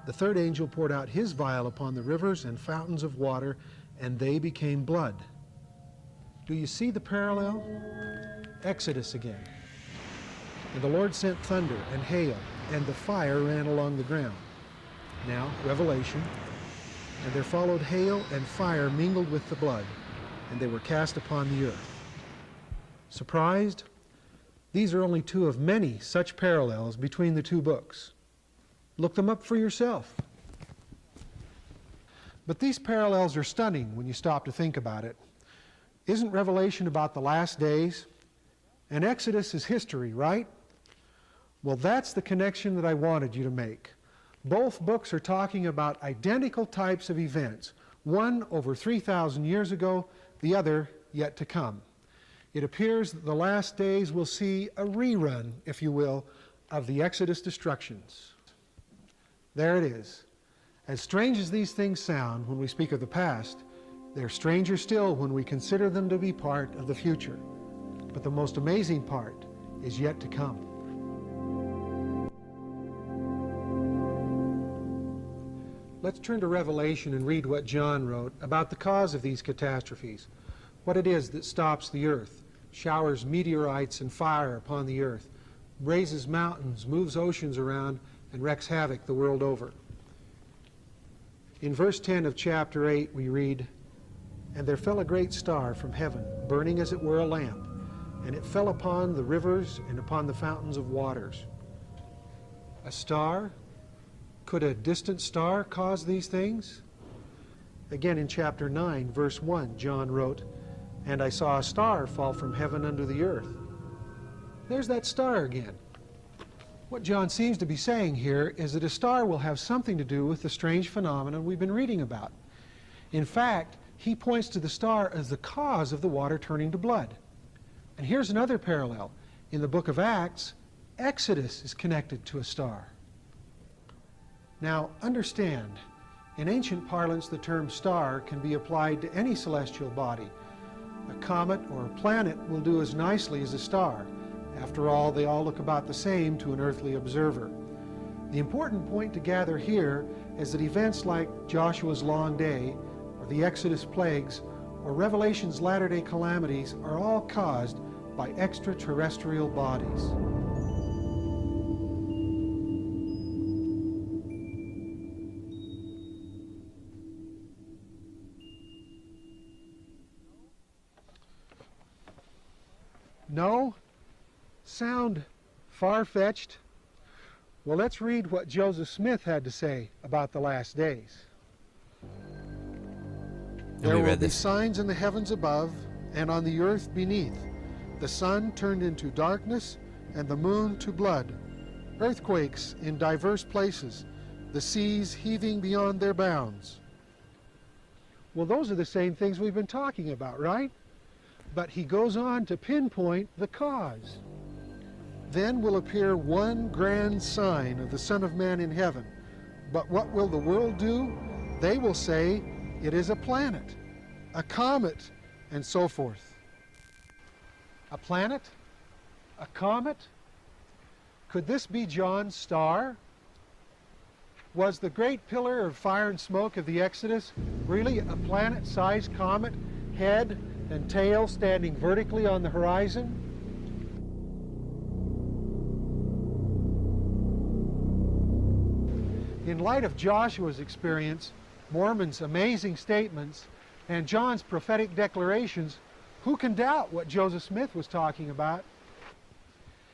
The third angel poured out his vial upon the rivers and fountains of water, and they became blood. Do you see the parallel? Exodus again. And the Lord sent thunder and hail, and the fire ran along the ground. Now, Revelation. And there followed hail and fire mingled with the blood, and they were cast upon the earth. Surprised? These are only two of many such parallels between the two books. Look them up for yourself. But these parallels are stunning when you stop to think about it. Isn't Revelation about the last days? And Exodus is history, right? Well, that's the connection that I wanted you to make. Both books are talking about identical types of events, one over 3,000 years ago, the other yet to come. It appears that the last days will see a rerun, if you will, of the Exodus destructions. There it is. As strange as these things sound when we speak of the past, they're stranger still when we consider them to be part of the future. But the most amazing part is yet to come. Let's turn to Revelation and read what John wrote about the cause of these catastrophes, what it is that stops the earth, showers meteorites and fire upon the earth, raises mountains, moves oceans around, and wreaks havoc the world over. In verse 10 of chapter 8 we read, "And there fell a great star from heaven, burning as it were a lamp, and it fell upon the rivers and upon the fountains of waters." A star? Could a distant star cause these things? Again in chapter 9, verse 1, John wrote, "And I saw a star fall from heaven unto the earth." There's that star again. What John seems to be saying here is that a star will have something to do with the strange phenomenon we've been reading about. In fact, he points to the star as the cause of the water turning to blood. And here's another parallel. In the book of Acts, Exodus is connected to a star. Now, understand, in ancient parlance, the term star can be applied to any celestial body. A comet or a planet will do as nicely as a star. After all, they all look about the same to an earthly observer. The important point to gather here is that events like Joshua's long day, or the Exodus plagues, or Revelation's latter-day calamities are all caused by extraterrestrial bodies. No? Sound far-fetched? Well, let's read what Joseph Smith had to say about the last days. There will be signs in the heavens above and on the earth beneath, the sun turned into darkness and the moon to blood, earthquakes in diverse places, the seas heaving beyond their bounds. Well, those are the same things we've been talking about, right? But he goes on to pinpoint the cause. Then will appear one grand sign of the Son of Man in heaven. But what will the world do? They will say, it is a planet, a comet, and so forth. A planet? A comet? Could this be John's star? Was the great pillar of fire and smoke of the Exodus really a planet-sized comet, head and tail standing vertically on the horizon? In light of Joshua's experience, Mormon's amazing statements, and John's prophetic declarations, who can doubt what Joseph Smith was talking about?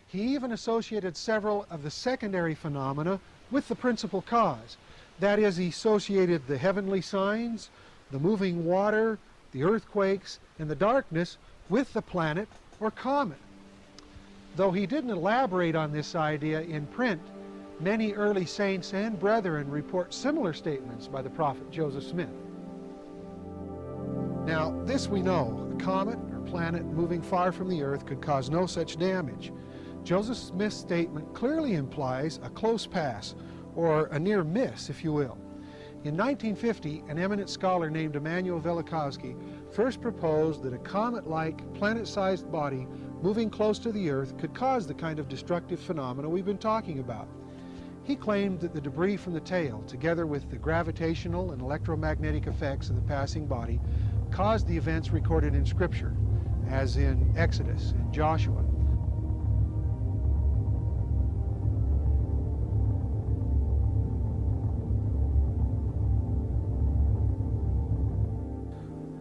He even associated several of the secondary phenomena with the principal cause. That is, he associated the heavenly signs, the moving water, the earthquakes, and the darkness with the planet or comet. Though he didn't elaborate on this idea in print, many early saints and brethren report similar statements by the prophet Joseph Smith. Now, this we know, a comet or planet moving far from the earth could cause no such damage. Joseph Smith's statement clearly implies a close pass, or a near miss, if you will. In 1950, an eminent scholar named Emanuel Velikovsky first proposed that a comet-like, planet-sized body moving close to the earth could cause the kind of destructive phenomena we've been talking about. He claimed that the debris from the tail, together with the gravitational and electromagnetic effects of the passing body, caused the events recorded in Scripture, as in Exodus and Joshua.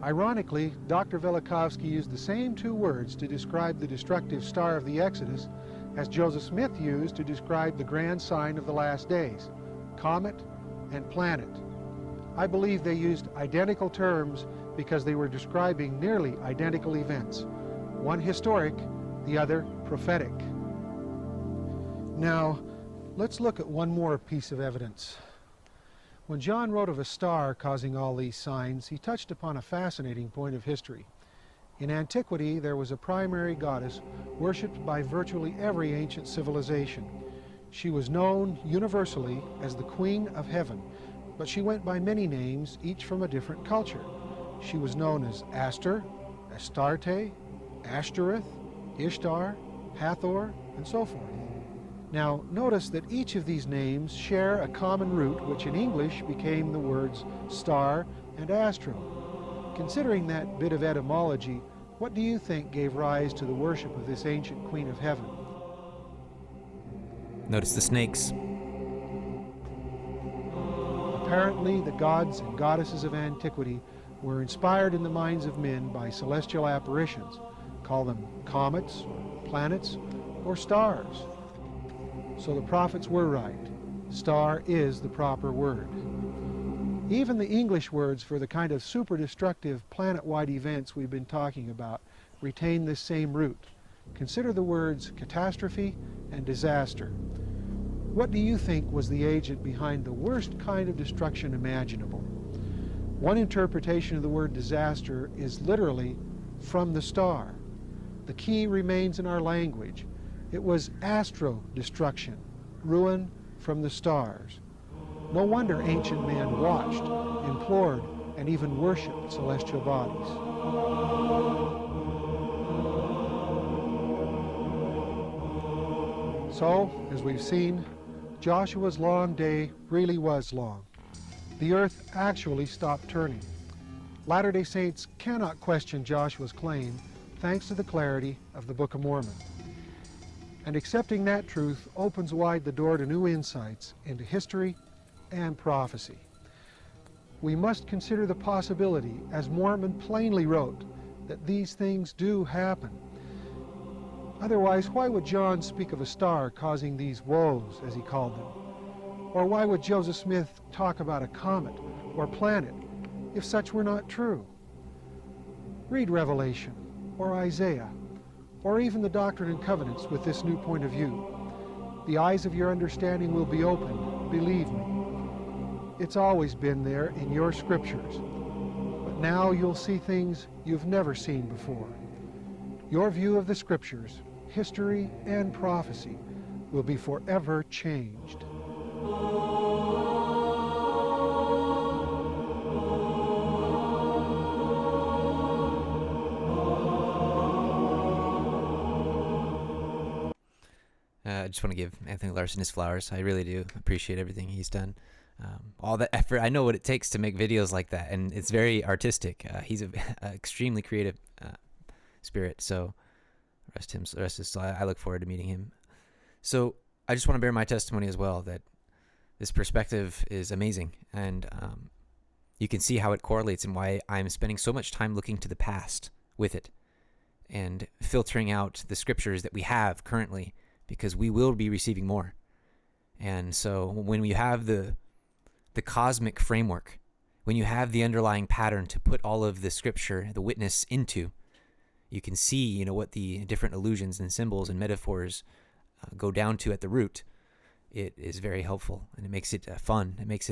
Ironically, Dr. Velikovsky used the same two words to describe the destructive star of the Exodus as Joseph Smith used to describe the grand sign of the last days, comet and planet. I believe they used identical terms because they were describing nearly identical events, one historic, the other prophetic. Now, let's look at one more piece of evidence. When John wrote of a star causing all these signs, he touched upon a fascinating point of history. In antiquity, there was a primary goddess worshipped by virtually every ancient civilization. She was known universally as the Queen of Heaven, but she went by many names, each from a different culture. She was known as Aster, Astarte, Ashtoreth, Ishtar, Hathor, and so forth. Now, notice that each of these names share a common root, which in English became the words star and astro. Considering that bit of etymology, what do you think gave rise to the worship of this ancient Queen of Heaven? Notice the snakes. Apparently, the gods and goddesses of antiquity were inspired in the minds of men by celestial apparitions. Call them comets, or planets, or stars. So the prophets were right. Star is the proper word. Even the English words for the kind of super-destructive planet-wide events we've been talking about retain this same root. Consider the words catastrophe and disaster. What do you think was the agent behind the worst kind of destruction imaginable? One interpretation of the word disaster is literally from the star. The key remains in our language. It was astro-destruction, ruin from the stars. No wonder ancient men watched, implored, and even worshipped celestial bodies. So, as we've seen, Joshua's long day really was long. The earth actually stopped turning. Latter-day Saints cannot question Joshua's claim thanks to the clarity of the Book of Mormon. And accepting that truth opens wide the door to new insights into history and prophecy. We must consider the possibility, as Mormon plainly wrote, that these things do happen. Otherwise, why would John speak of a star causing these woes, as he called them? Or why would Joseph Smith talk about a comet or planet if such were not true? Read Revelation or Isaiah, or even the Doctrine and Covenants with this new point of view. The eyes of your understanding will be opened, believe me. It's always been there in your scriptures, but now you'll see things you've never seen before. Your view of the scriptures, history, and prophecy will be forever changed. I just want to give Anthony Larson his flowers. I really do appreciate everything he's done. All the effort. I know what it takes to make videos like that, and it's very artistic. He's an extremely creative spirit, so rest his soul. I look forward to meeting him. So I just want to bear my testimony as well, that this perspective is amazing, and you can see how it correlates and why I'm spending so much time looking to the past with it and filtering out the scriptures that we have currently, because we will be receiving more. And so when we have the cosmic framework, when you have the underlying pattern to put all of the scripture, the witness into, you can see, what the different allusions and symbols and metaphors go down to at the root. It is very helpful, and it makes it fun. It makes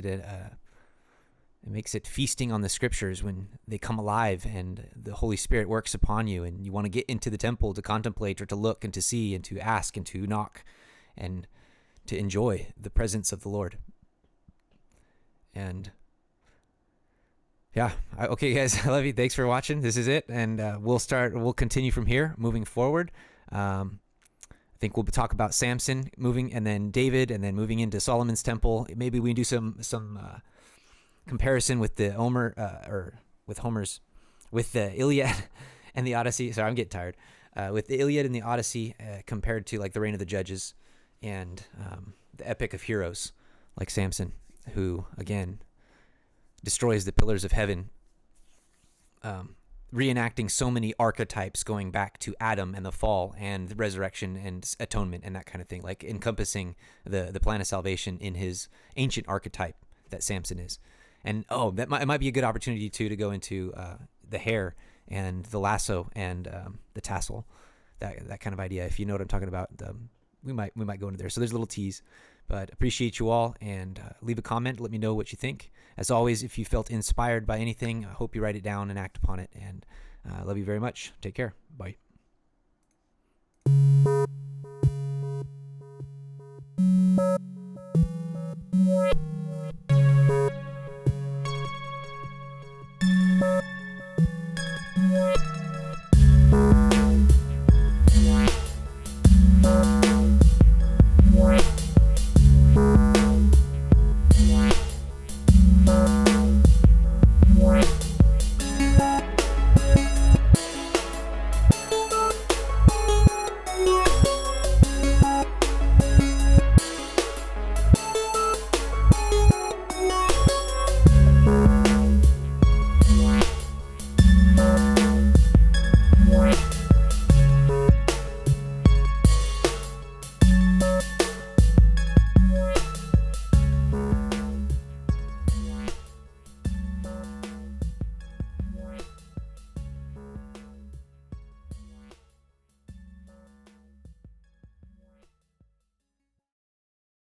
it feasting on the scriptures when they come alive and the Holy Spirit works upon you, and you want to get into the temple to contemplate or to look and to see and to ask and to knock and to enjoy the presence of the Lord. And yeah, okay, guys, I love you. Thanks for watching. This is it, and we'll continue from here, moving forward. I think we'll talk about Samson moving, and then David, and then moving into Solomon's temple. Maybe we can do some comparison with the with the Iliad and the Odyssey. Sorry, I'm getting tired. With the Iliad and the Odyssey compared to like the Reign of the Judges and the Epic of Heroes, like Samson, who again destroys the pillars of heaven, reenacting so many archetypes going back to Adam and the fall and the resurrection and atonement and that kind of thing, like encompassing the plan of salvation in his ancient archetype that Samson is. And it might be a good opportunity too to go into the hair and the lasso and the tassel, that kind of idea. If you know what I'm talking about, we might go into there. So there's a little tease. But appreciate you all, and leave a comment. Let me know what you think. As always, if you felt inspired by anything, I hope you write it down and act upon it. And I love you very much. Take care. Bye.